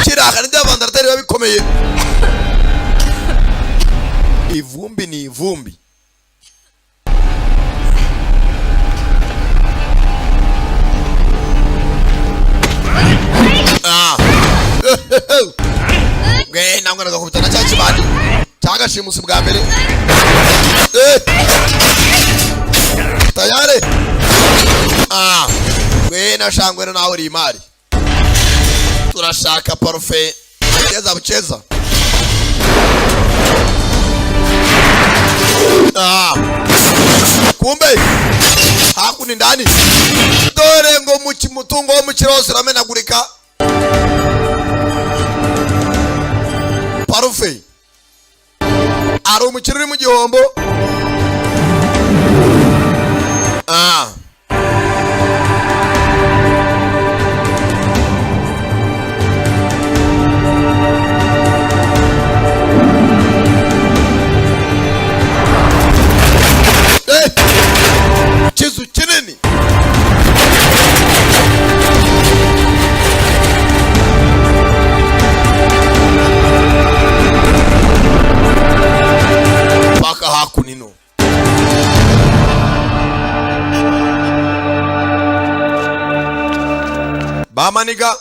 kiraka n'ibya vandarateri biba bikomeye. Ivumbi ni ivumbi. Gwe nangwa nagakubitana cya kibandi cyagashimusi bwa mbere. Tayari. Gwe nashangwe nawe uri imari. Turashaka parufe cheza bucheza. Kumbe hakuni ndani dore ngo mutungo wo mukirose ramenagurika. Parufe ari umukiri uri mu gihombo. Kizu kinini. Paka hakunino. Bamaniga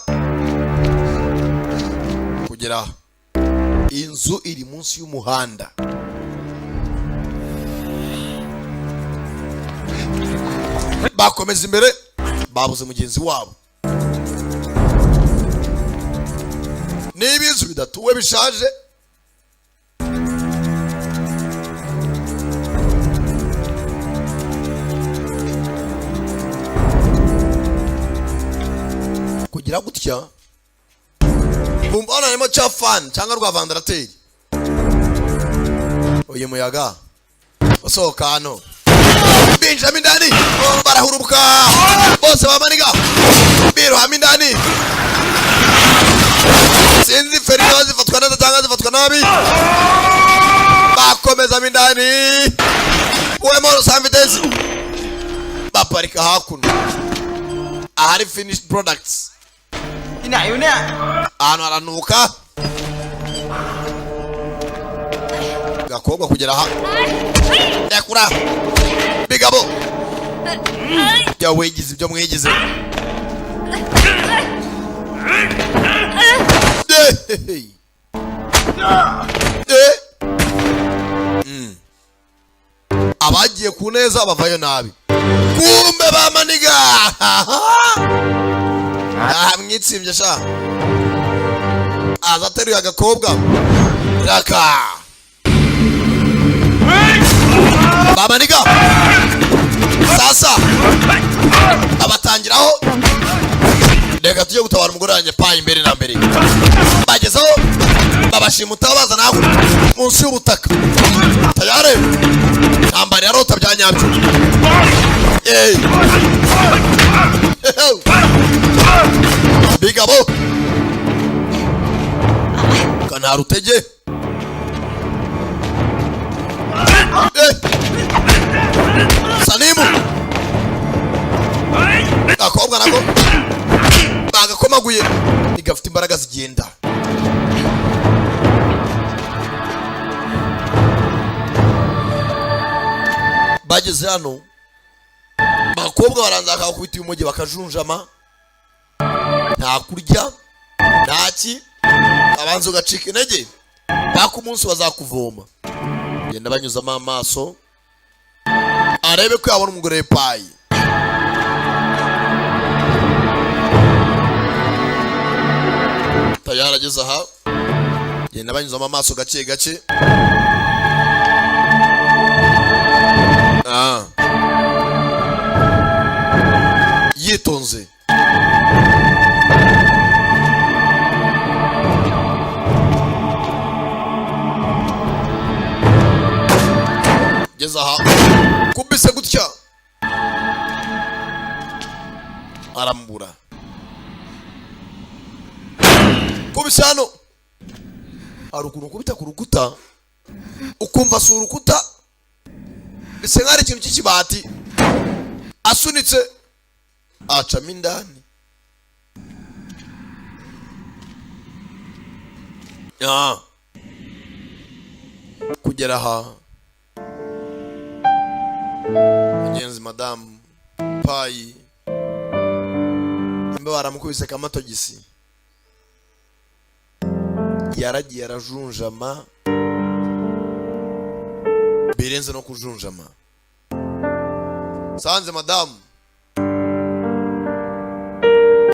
kugera inzu iri munsi y'umuhanda. Bakomeza imbere babuze mugenzi wabo. Niba inzu bidatuwe bishaje kugira gutya bumbana arimo cha fan cyangwa rwa vandarateri. Uyu muyaga usohoka hano Benjamin ndani barahurubuka bose bamaniga birohama indani. Sinzi Ferido zifatwa neza cyangwa zifatwa nabi. Bakomeza mindani uwemo Sanvitesi baparika hakuno ahari finished products. Inayo ne Ano aranuka gakobwa kugera ha yakura bigabo ya wegize ibyo mwegize. Abagiye ku neza bavayo nabi. Kumbe bamaniga mwitsibye sha azateruye agakobwa raka bamaniga sasa abatangiraho. Reka tujye gutabara umugore wanjye pa imbere na mbere. Bagezeho babashimuta bazana aho munsi y'ubutaka. Tayare nambari ya rota byanyabyo. Bigabo kana rutege. Salimu akobwa nako bagakomaguye igafite imbaraga zigenda. Bageze hano bakobwa baranza akakubita umugi bakajunjama nta kurya ntaki abanza ugacika intege baka umunsi bazakuvoma. Genda banyuzamo amaso arebe ko yabona umugore payi. Tayarageze aha genda banyuzamo amaso gake gake. Yitonze ageze aha kubise gutya arambura kubise hano hari ukuntu kubita ku rukuta ukumva si urukuta bise nk'ari ikintu cy'ikibati asunitse acamo indani kugera aha mugenzi madamu payi imbe baramukubise kamatogisi yaragiye arajunjama birenze no kujunjama sanze madamu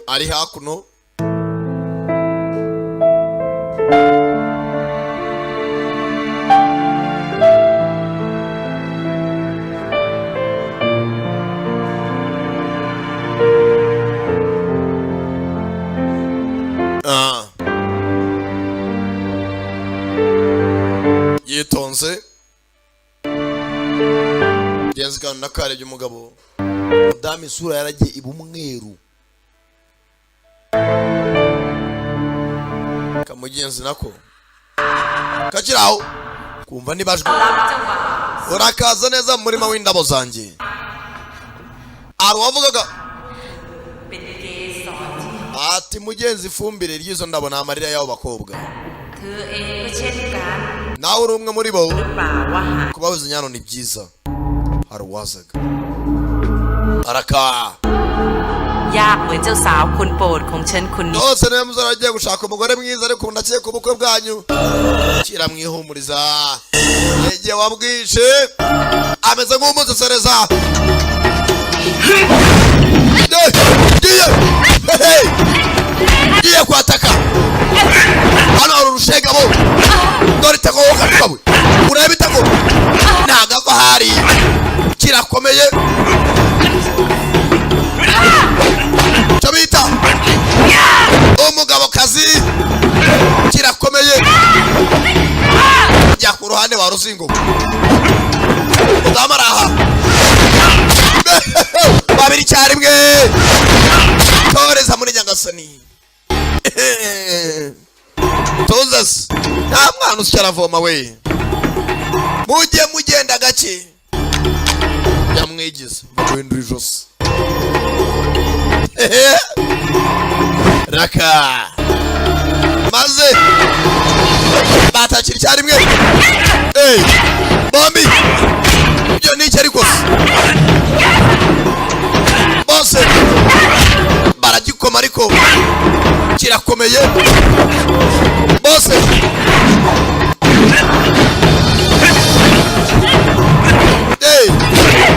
ari hakuno yitonze genzi kandi nakarebye umugabo madamu isura yaragiye iba umweru kamugenzi nako kakiraho kumva nibajwe urakaza neza mu murima w'indabo zanjye ari wavugaga ati mugenzi ifumbire ry'izo ndabo na amarira y'abo bakobwa nawe uri umwe muri bo kubabuza inyano ni byiza hari uwazaga araka nose niyo muzara agiye gushaka umugore mwiza ariko ndakeka ubukwe bwanyu kiramwihumuriza igihe wabwishe ameze nk'umusesereza giye kwataka hano hari urushegabo dore itako wowe kakabwe ureba itako ntagava hari kirakomeye cyo bita umugabo kazi kirakomeye jya ku ruhande wa ruzingo udamaraha babiri cyarimwe toreza muri nyagasani tozas nta mwana usyaravoma we mujye mugenda gake yamwigize mubindura ijosi raka maze batakira icyarimwe bombi ibyo ni iki ariko bose baragikoma ariko kirakomeye bose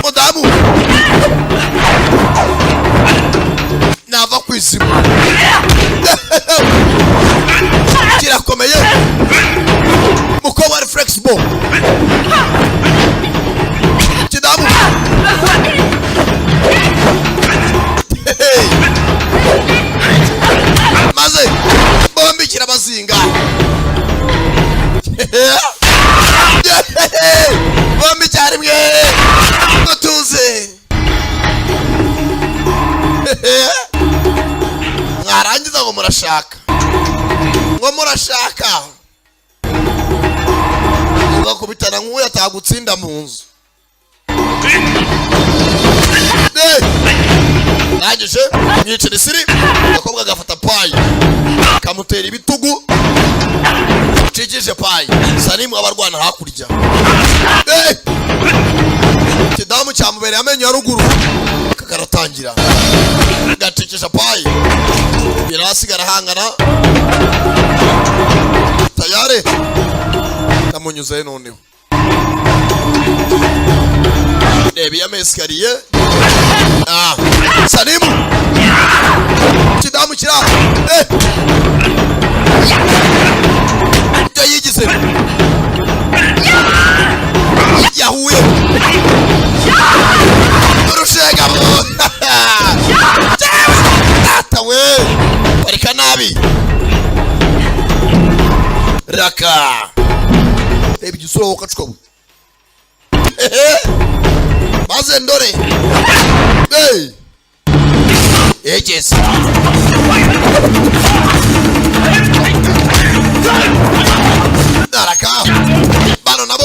mudamu nava ku izima kirakomeye mukobwa ari flexible kidamu maze bombi kirabazinga bombi cyarimwe tuze mwarangiza ngo murashaka ugakubitana nk'uyu atagutsinda mu nzu nagije mwicira isiri agakobwa agafata payi kamutera ibitugu cikije payi sanimu abarwana hakurya kidamu cyamubereye amenyo ya ruguru kakaratangira gatikisha payi birasigara hangana tayare namunyuze noneho reba iya mesikariye sanimu kidamu kira ibyo yigize yahuye urushegamo atawe barika nabi raka reba igisura wokacukawe maze ndore Ejes Daraka bano nabo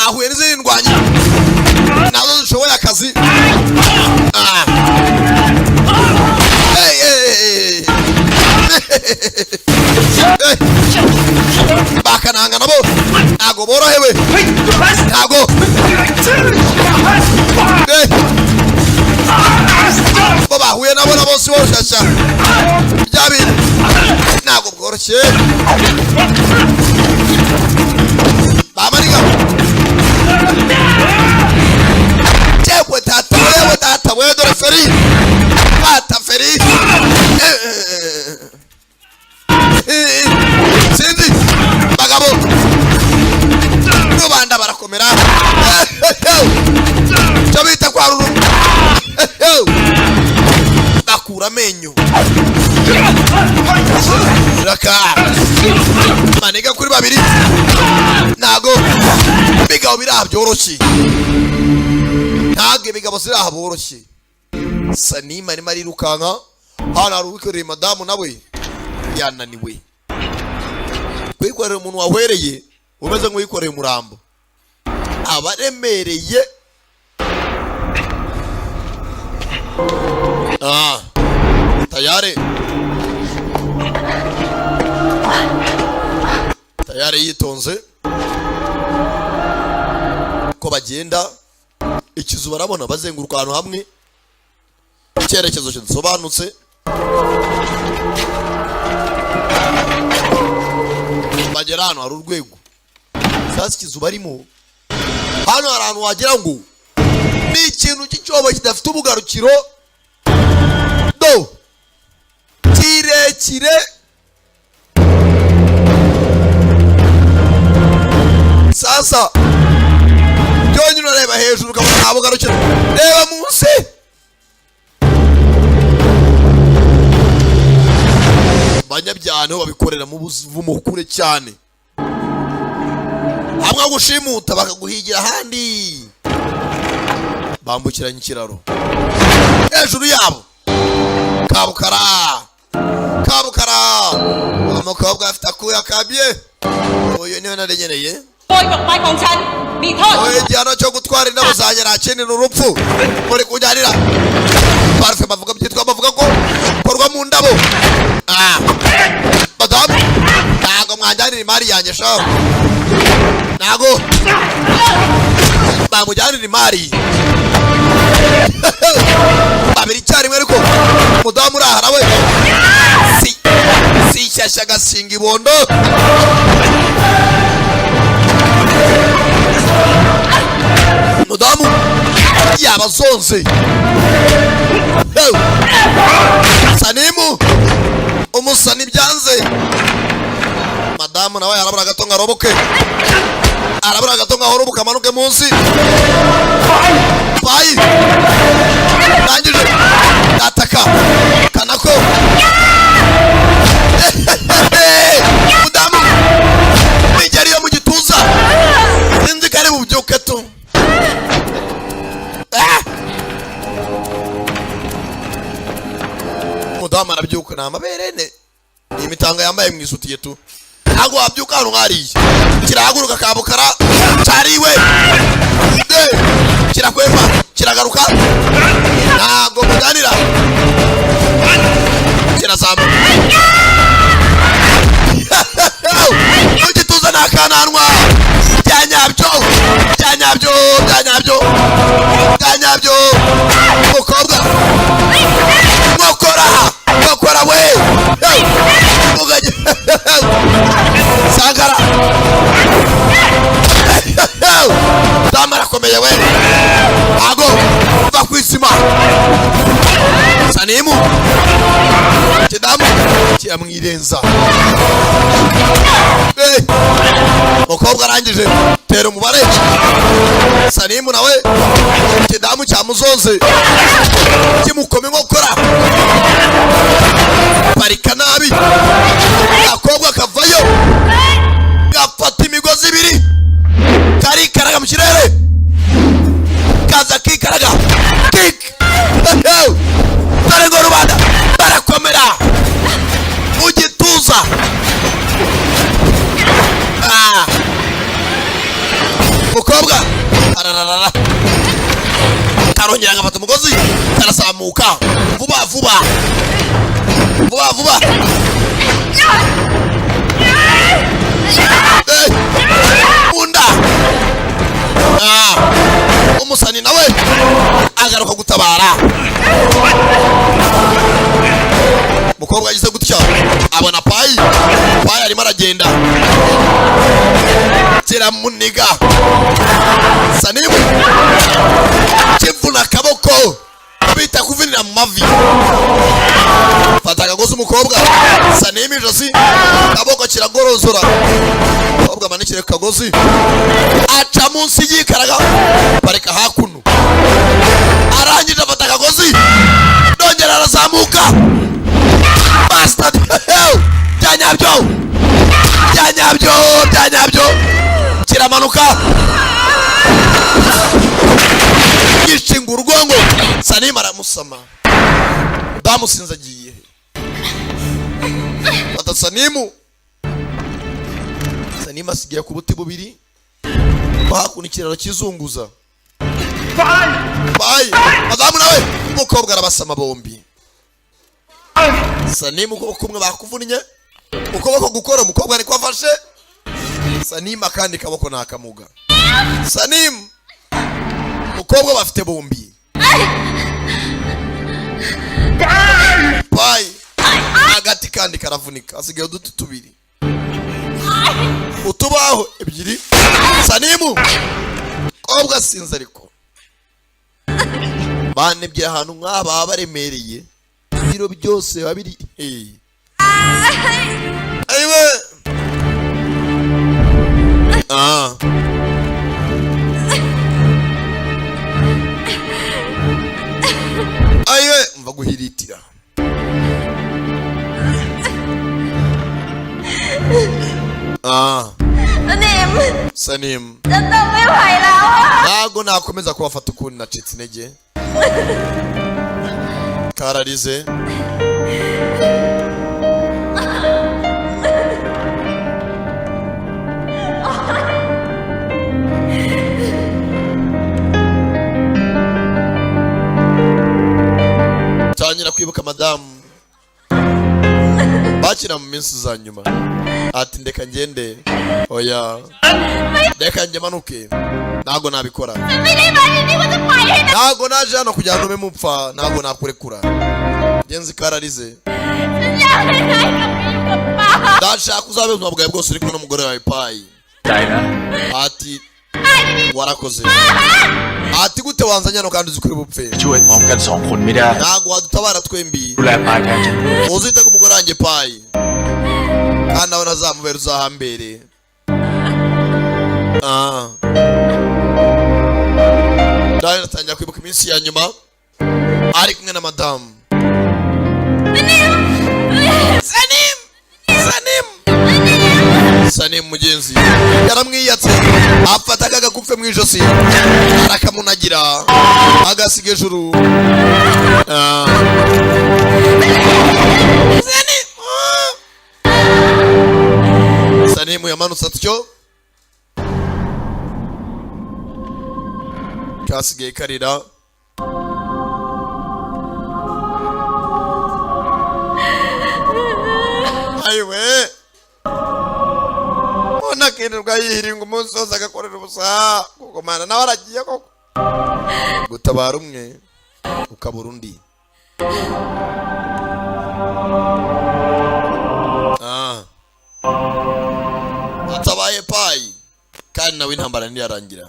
ahuye n'izindi ndwanyi nazo zishoboye akazi bakananga nabo ntago borohewe ntago bo bahuye nabo na bose boshasha byabi ntago bworoshye bamaniga chekwe tata we dore feri pata feri Cindy bagabo rubanda barakomera chabita kwa ruru bakura menyo raka maniga kuri babiri nago bigabo birabyoroshye ntage bigabo zirahaboroshye Sanima ni mari rukanka hana ruwikoreye madamu nawe yananiwe kwikorera umuntu wahwereye umeze nk'uwikoreye umurambo abaremereye tayare yitonze ko bagenda ikizu barabona bazenguruka ahantu hamwe icyerekezo kidasobanutse bagera hano hari urwego sasa ikizu barimo hano hari ahantu wagira ngo ni ikintu cy'icyobo kidafite ubugarukiro do kirekire sasa byonyine urareba hejuru ukabona nta bugarukiro reba munsi banyabyane babikorera mu buvumo kure cyane hamwe gushimuta bakaguhigira ahandi bambukiranya ikiraro hejuru yabo kabukara umukobwa afite akuya kabye uyu niwe narenyereye oye igihano cyo gutwara indabo zanjye nakenera urupfu muri kujyanira parufe bavuga ko korwa mu ndabo madamu ntago mwanjyanira imari yanjye shaho ntago bamujyanira imari babiri icyarimwe ariko mudamu urahara we si shyashya gasinga ibondo mudamu yabazonze Sanimu umusani byanze madamu nawe arabura gato ngaroboke amanuke munsi bayi nangije ataka kanako mudamu nigeriyo mu gituza sinzi kare bubyuke tu mudamu arabyuka na maberene imitanga yambaye mwisutiye tu ntago wabyuka hano nkariye kirahaguruka kabukara cyariwe kirakwemba kiragaruka ntago muganira kirazamba ugituza nakananwa byanyabyo mukobwa mukora we sangara damara komeye we ago va kwisima Sanimu kidamu cyamwirenza mukobwa arangije tera umubare Sanimu nawe kidamu cyamuzonze kimukome nkokora parika nabi akobwa kavayo gafata imigozi ibiri ararara karongera ngafata umugozi karazamuka vuba vuba munda umusani nawe agaruka gutabara mukobwa yagize gutya abona payi arimo aragenda kiramuniga Sanimu kimvuna akaboko bita kuvinira mu mavi fata akagozi umukobwa Sanimu ijosi akaboko kiragorozora umukobwa manikire kagozi aca munsi y'ikaraga pareka hakuno arangije afata akagozi nongera arazamuka bastard byanyabyo kiramanuka gishinga urugongo Sanimu aramusama bamusinzagiye fata Sanimu asigaye ku buti bubiri hakuno ikiraro kizunguza bayi madamu nawe umukobwa arabasama bombi Sanimu ukuboko kumwe bakuvunnye ukuboko gukora umukobwa ariko afashe Sanimu akandi kaboko nakamuga Sanimu umukobwa bafite bombi bayi agati kandi karavunika asigaye uduti tubiri utubaho ebyiri Sanimu kobwa sinza ariko banebye ahantu nk'aba baremereye ibiro byose babiri ayiwe ayiwe mva guhiritira Sanimu ntago nakomeza kubafata ukundi nacitse intege kararize tangira kwibuka madamu bakira mu minsi za nyuma ati ndeka ngende oya ndeka nge manuke ntago nabikora ntago naje hano kugira ngo mupfa ntago nakurekura genzi kararize ndashaka uzabe ubuzima bwawe bwose uri kumwe n'umugore wawe payi ati warakoze ati gute wanzanye hano kandi uzi kuri bupfe ntago wadutabara twembi uzita ku mugore wanjye payi kandi nawe nazamubera uzahambere ndari natangira kwibuka iminsi ya nyuma ari kumwe na madamu Sanimu mugenzi yaramwiyatse afataga agakupfe mu ijosi arakamunagira agasiga ejuru Sanimu yamanutse atyo kasigaye karira ayiwe nakirirwa yihiringa umunsi wose agakorera ubusa kuko mana nawe aragiye koko gutabara umwe ukabura undi atabaye payi kandi nawe intambara ntiyarangira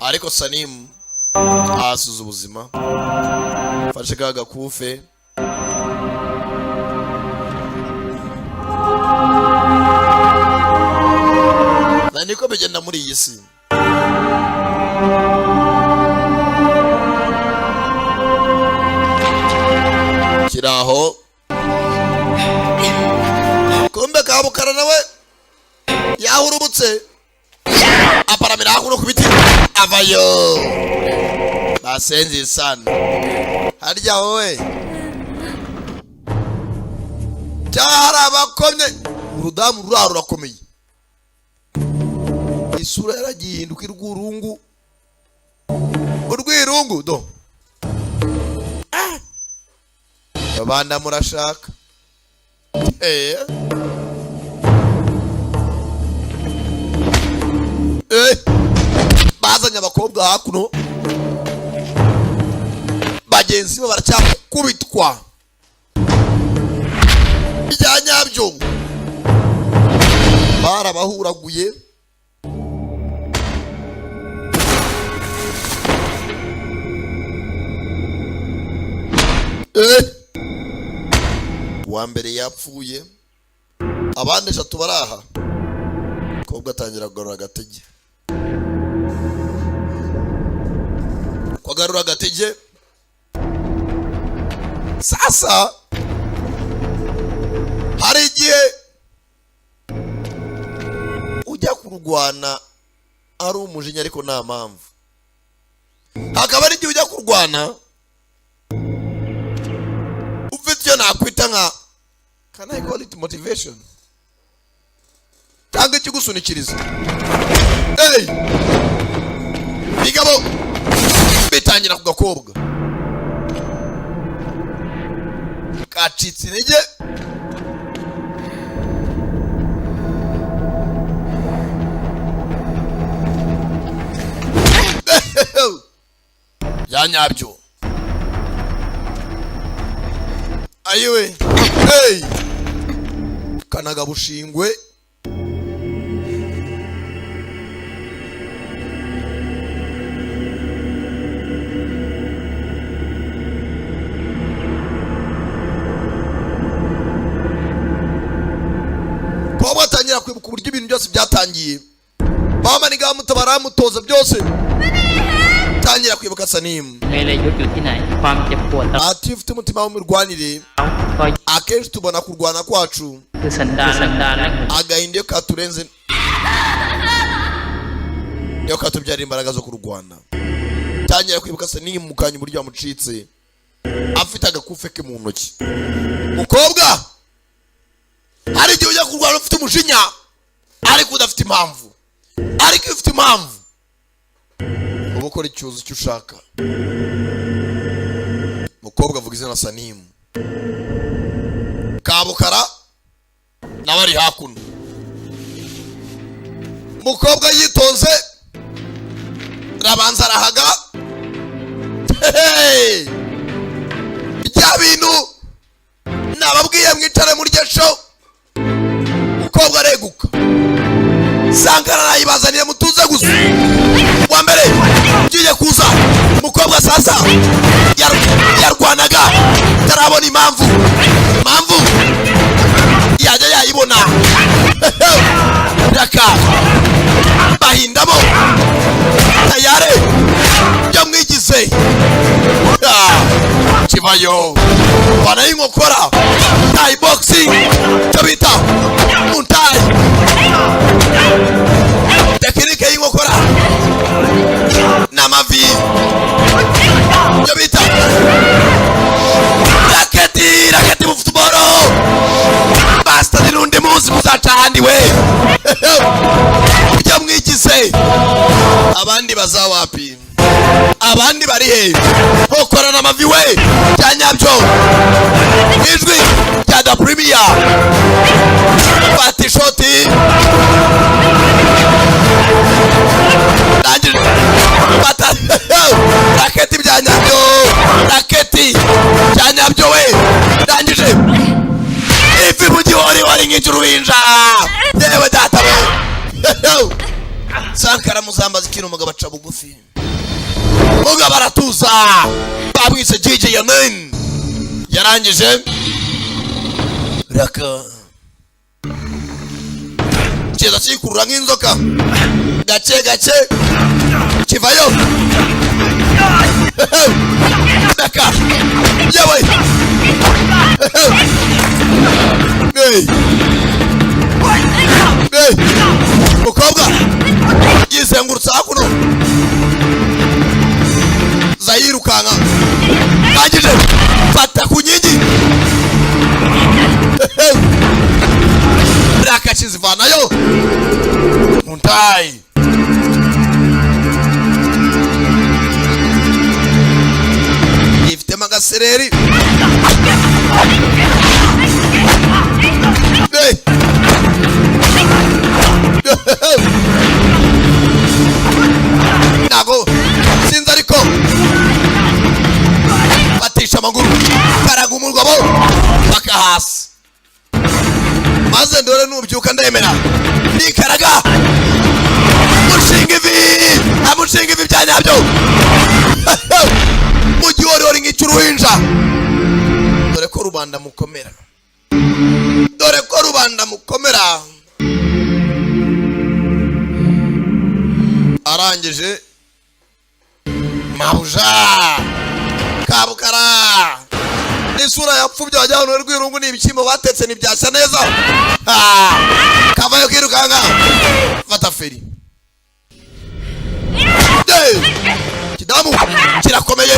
ariko Sanimu ahasuza ubuzima fashe ka gakufe niko bigenda muri iyi si kiraho kumbe kabukara nawe yahurubutse aparamira hakuno ku biti avayo basenzi sana harya wowe cyara bakomye urudamu rurakomeye isura yaragiye hinduka irwurungu urwirungu do abana murashaka bazanye abakobwa hakuno bagenzi be baracyakubitwa bijya nyabyo barabahuraguye uwa mbere yapfuye abandi 3 baraha kobwa atangira kugarura agatege kwagarura agatege sasa hari igihe ujya kurwana ari umujinya ariko nta mpamvu hakaba ari igihe ujya kurwana ufite icyo nakwita nka can I call it motivation cyangwa ikigusunikiriza bigabo bitangira ku gakobwa kacitse intege byanyabyo ayiwe kanaga bushingwe kuba batangira kwibuka uburyo ibintu byose byatangiye bamaniga bamutabara bamutoza byose tangira kwibuka Sanimu ati ufite umutima w'umurwanire akenshi tubona kurwana kwacu agahinda katurenze yo katubyara imbaraga zo kurwana tangira kwibuka Sanimu mukanya uburyo yamucitse afite agakufe ke mu ntoki mukobwa hari igihe ujya kurwana ufite umujinya ariko udafite impamvu ariko ufite impamvu uba ukora icyuzo icyo ushaka mukobwa avuga izina Sanimu Kabukara nawe ari hakuno mukobwa yitonze rabanza arahaga bya bintu nababwiye mwicare muri gesho mukobwa areguka Sankara nayibazaniye mutuze gusa wa mbere ugiye kuza mukobwa sasa yarwanaga tarabona impamvu yajya yayibona raka bahindamo tayare byo mwigize kibayo bana inkokora Thai boxing tabita muntai tekinike y'inkokora n'amavi byo bita raketi mu football basta n'undi munsi muzacahandiwe byo mwigize abandi bazawapi abandi bari he okora n'amavi we cyanyabyo ijwi rya da premier batishoti raketi byanyabyo raketi byanyabyo we ndangije ifi mu gihori wari nk'icy'uruhinja yewe data we Sankara muzambaza ikintu umugabo aca bugufi umugabo aratuza bamwise JJ Yamin yarangije raka kiza kikurura nk'inzoka gace kivayo raka yewe mukobwa yizengurutsa hakuno zayirukanka kangije fata ku nkingi rakakizivanayo muntai agasereri nago sinzi ariko batisha amaguru karaga umugabo paka hasi maze ndore nubyuka ndemera nikaraga amushinga ivi bya nyabyo mu gihe nk'icyo uruhinja dore ko rubanda mukomera arangije mabuja kabukara n'isura yapfubye wajyana rw'irungu n'ibishyimbo batetse ntibyashya neza kavayo kirukanga fata feri kidamu kirakomeye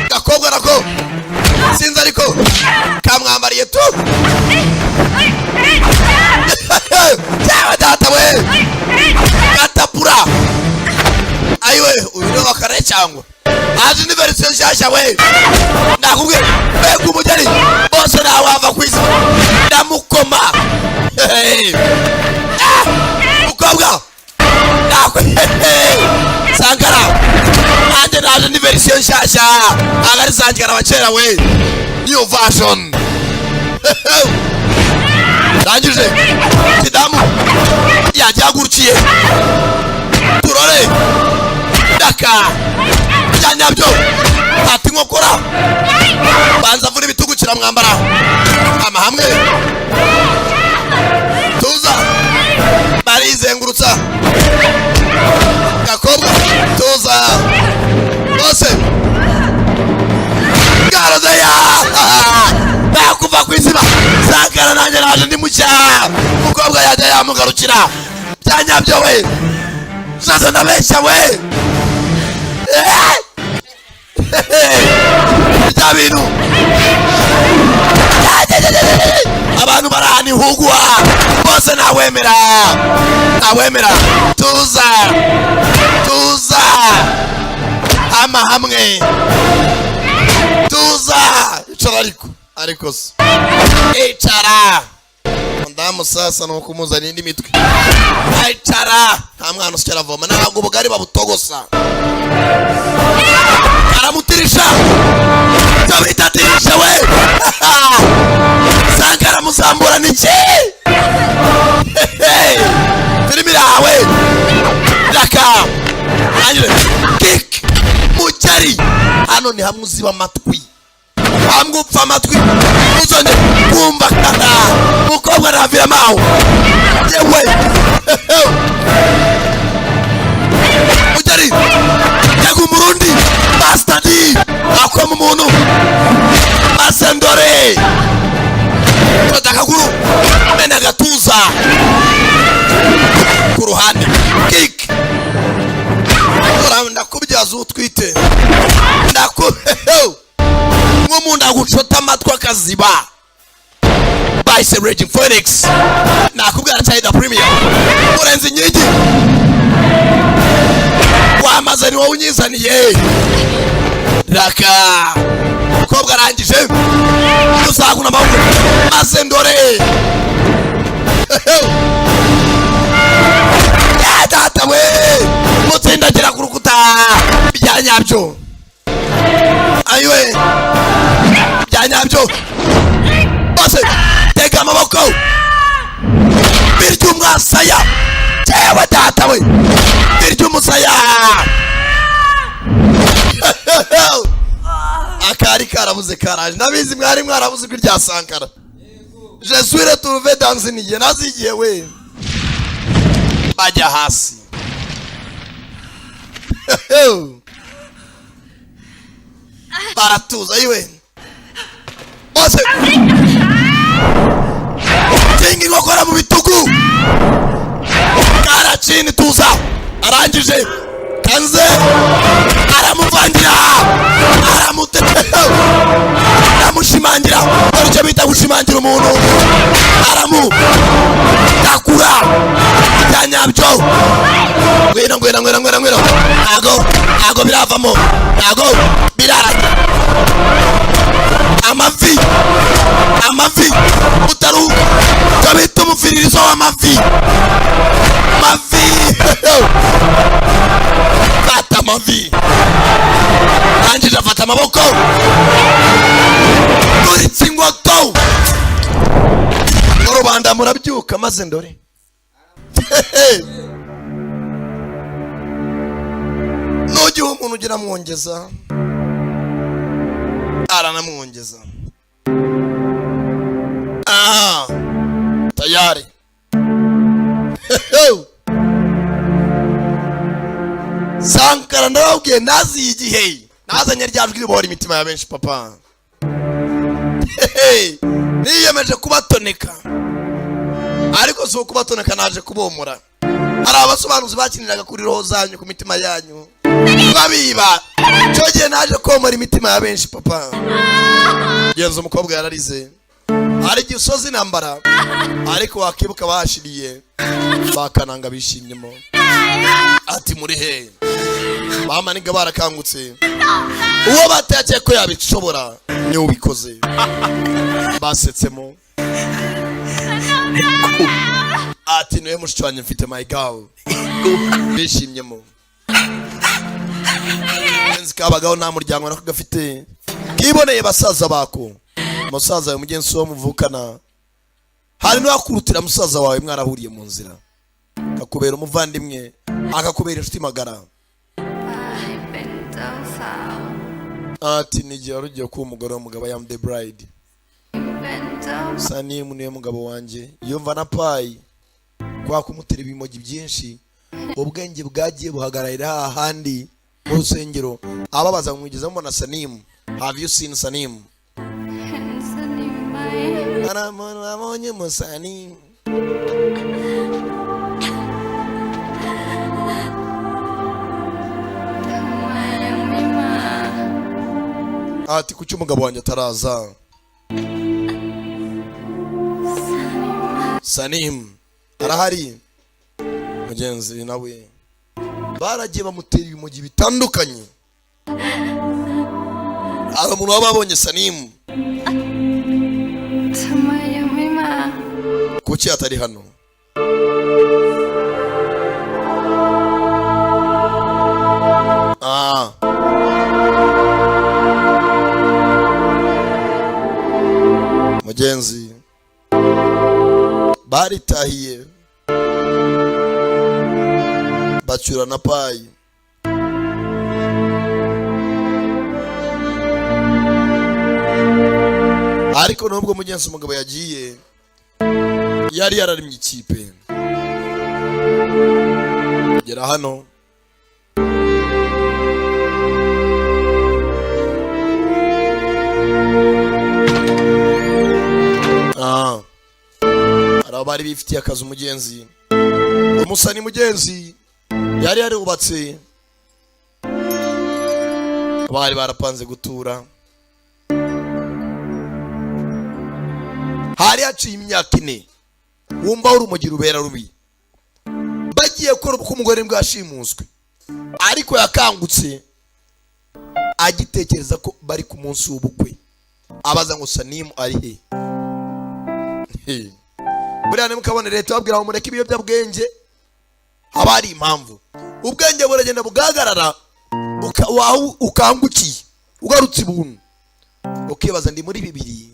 gakobwa nako sinzi ariko kamwambariye tu cyaba data we gatapura ayiwe uyu ni wakare cyangwa aje ni version nshyashya we nakubwiye mbega umugeni bose nawe wava ku isi ndamukoma mukobwa Sankara anje naje ni version nshyashya agari Sankara wacera we new version rangije kidamu yajyagurukiye turore daka cyanyabyo ati nkokora banza vura ibitugu kiramwambara amahamwe tuza barizengurutsa gakobwa tuza bose garodeya nakuva ku izima Sankara nanjye naje ndi mucya umukobwa yajya yamugarukira byanyabyo we sasa ndabeshya we bya bintu abantu barahani hugwa bose nawemera tuza hamwe tuza icara ariko se icara ndamu sasa no kumuzana indi mitwe icara nta mwana usikera avoma ntabwo ubugari babutogosa aramutirisha kabitatirisha we Sankara musambura niki filimi yawe daka anjye kick mucyari hano ni hamwe uziba amatwi amgupfa amatwi uzonde kumva kana mukobwa ravira maho yewe mucyari yagu murundi bastadi akoma umuntu asendore akaguru mena gatuza ku ruhande kick ndakubyaza utwite nk'umuntu agucota amatwi akaziba Vice Raging Phoenix nakubwira cyane da premier urenze inyigi wamaze ni wowe unyizaniye raka mukobwa arangije uzaguna amaboko maze ndore data we mutsindagira ku rukuta byanyabyo ayiwe byanyabyo bose tega amaboko birya umwasaya yewe data we birya umusaya akari karabuze karaje ndabizi mwari mwarabuze irya Sankara je suis retrouvé dans une île nazigiye we bajya hasi baratuza iwe bose tingi ngokora mu bitugu karachini tuza arangije kanze aramuvangira aramushimangira aricyo bita gushimangira umuntu takura byanyabyo ngwino nago biravamo nago biraranye amavi utaruka kabita umufiririzo w'amavi fata amavi nanjye afata amaboko duritse ingoto n'urubanda murabyuka maze ndore nugiye umuntu ugira mwongeza aranamwongeza tayari Sankara ndababwiye nazi igihe nazanye ryajwi ribora imitima ya benshi papa niyemeje kubatoneka ariko si ukubatoneka naje kubomora hari abasobanuzi bakiniraga kuri roho zanyu ku mitima yanyu babiba cyo gihe naje komora imitima ya benshi papa genza umukobwa yararize hari gisozi intambara ariko wakibuka bashiriye bakananga bishimyemo ati muri he bamaniga barakangutse uwo batekeye ko yabishobora ni ubikoze basetsemo ati niwe mushiki wanjye mfite my girl bishimyemo nzi kabagaho nta muryango nako gafite kiboneye basaza bako musaza mugenzi wo muvukana hari n'akurutira musaza wawe mwarahuriye mu nzira akakubera umuvandimwe akakubera inshuti magara ati nigiye warugiye kuba umugore w'umugabo I am the bride Sanimu niwe mugabo wanjye yumva na payi kwa kumutera ibimogi byinshi ubwenge bwagiye buhagararira ahandi mu rusengero ababaza mwigezamo na Sanimu have you seen Sanimu Aramoni Musani ati kuki umugabo wanjye ataraza Sanimu arahari mugenzi nawe baragiye bamutera ibimogi bitandukanye aba umuntu wababonye Sanimu kuki atari hano mugenzi baritahiye bacura na payi ariko nubwo mugenzi umugabo yagiye yari yararimye ikipe kugera hano hari abari bifitiye akazi umugenzi umusani mugenzi yari yarubatse bari barapanze gutura hari haciye imyaka 4 wumva urumogi rubera rubi bagiye ko umugore bwashimuswe ariko yakangutse agitekereza ko bari ku munsi w'ubukwe abaza ngo Sanimu ari he buriya mukabone leta babwira ngo mureke ibiyobyabwenge haba hari impamvu ubwenge buragenda bugahagarara ukangukiye ugarutse ibuntu ukibaza ndi muri bibiri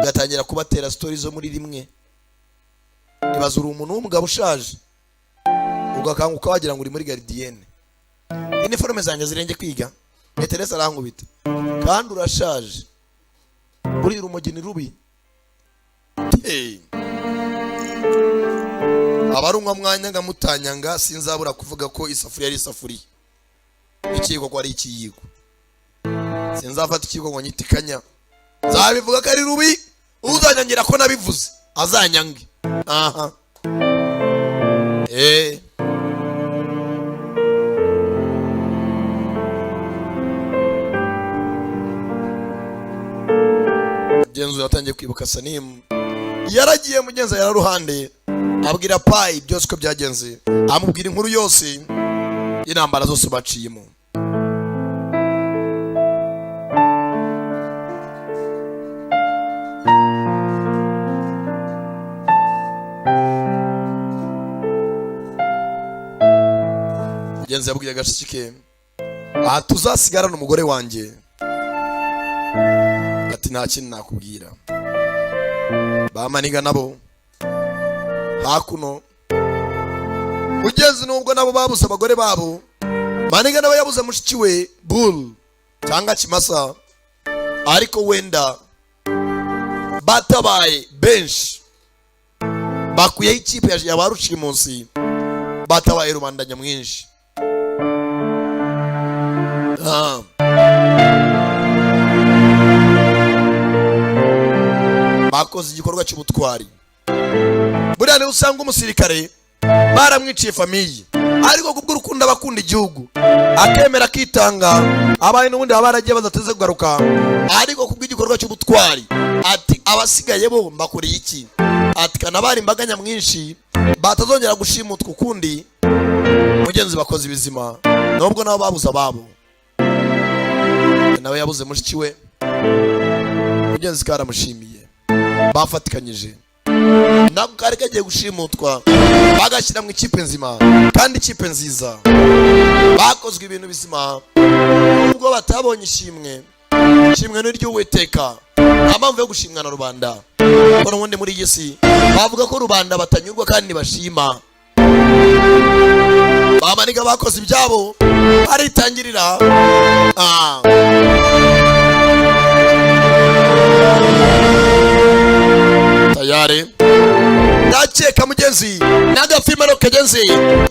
gatangira kubatera stories zo muri rimwe ibaza uri umuntu w'umugabo ushaje ugakanguka wagira ngo uri muri gardienne uniforme zanjye zirenge kwiga Teresa arankubita kandi urashaje buri rumogi ni rubi abarumwa mwanya ngamutanyanga sinzabura kuvuga ko isafuriya ari isafuriya ikiko ko ari ikiyiko sinzafata ikiko ngo nyitikanya zabivuga ko ari rubi uzanyangira ko nabivuze azanyange aha Genzo yatangiye kwibuka Sanimu yaragiye mugenza yararuhande abwira payi byose ko byagenze amubwira inkuru yose y'intambara zose baciyemo mugenzi yabwiye agashiki ke tuzasigarana umugore wanjye. Ati nta kintu nakubwira. Bamaniga nabo hakuno mugenzi nubwo nabo babuze abagore babo, Maniga nabo yabuze mushiki we Bull cyangwa Kimasa, ariko wenda batabaye benshi bakuyeho ikipe ya baruciye munsi, batabaye rubanda nyamwinshi. Bakoze igikorwa cy'ubutwari. Buriya niho usanga umusirikare baramwiciye famiye, ariko kubw'urukundo abakunda igihugu akemera kitanga, abaye n'ubundi baragiye badateze kugaruka, ariko kubw'igikorwa cy'ubutwari ati abasigaye bo mbakoreye iki? Ati kanabari imbaga nyamwinshi batazongera gushimutwa ukundi. Mugenzi bakoze ibizima nubwo nabo babuze ababo, nawe yabuze mushiki we. Mugenzi karamushimiye, bafatikanyije nabwo kari kagiye gushimutwa, bagashyira mu ikipe nzima kandi ikipe nziza. Bakozwe ibintu bizima nubwo batabonye ishimwe n'iry'Uwiteka. Amamvu yo gushimwa na rubanda, ko n'ubundi muri iyi si bavuga ko rubanda batanyurwa kandi bashima. Bamaniga bakoze ibyabo baritangirira. Tayari ndakeka mugenzi n'agafilme kagenzi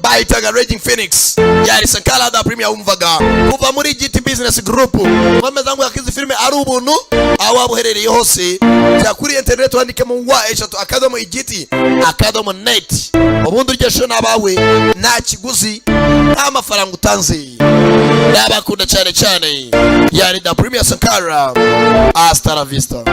bahitaga Raging Phoenix yari Sankara da Premier wumvaga kuva muri GT Business Group. Bameze ngo yakize filme ari ubuntu aho wabuherereye hose, cya kuri internet wandike mu wa eshatu akadomo igiti akadomo net, ubundi urgesho nabawe nta kiguzi nta mafaranga utanze. Ndabakunda cyane cyane, yari da Premier Sankara. Hasta la vista.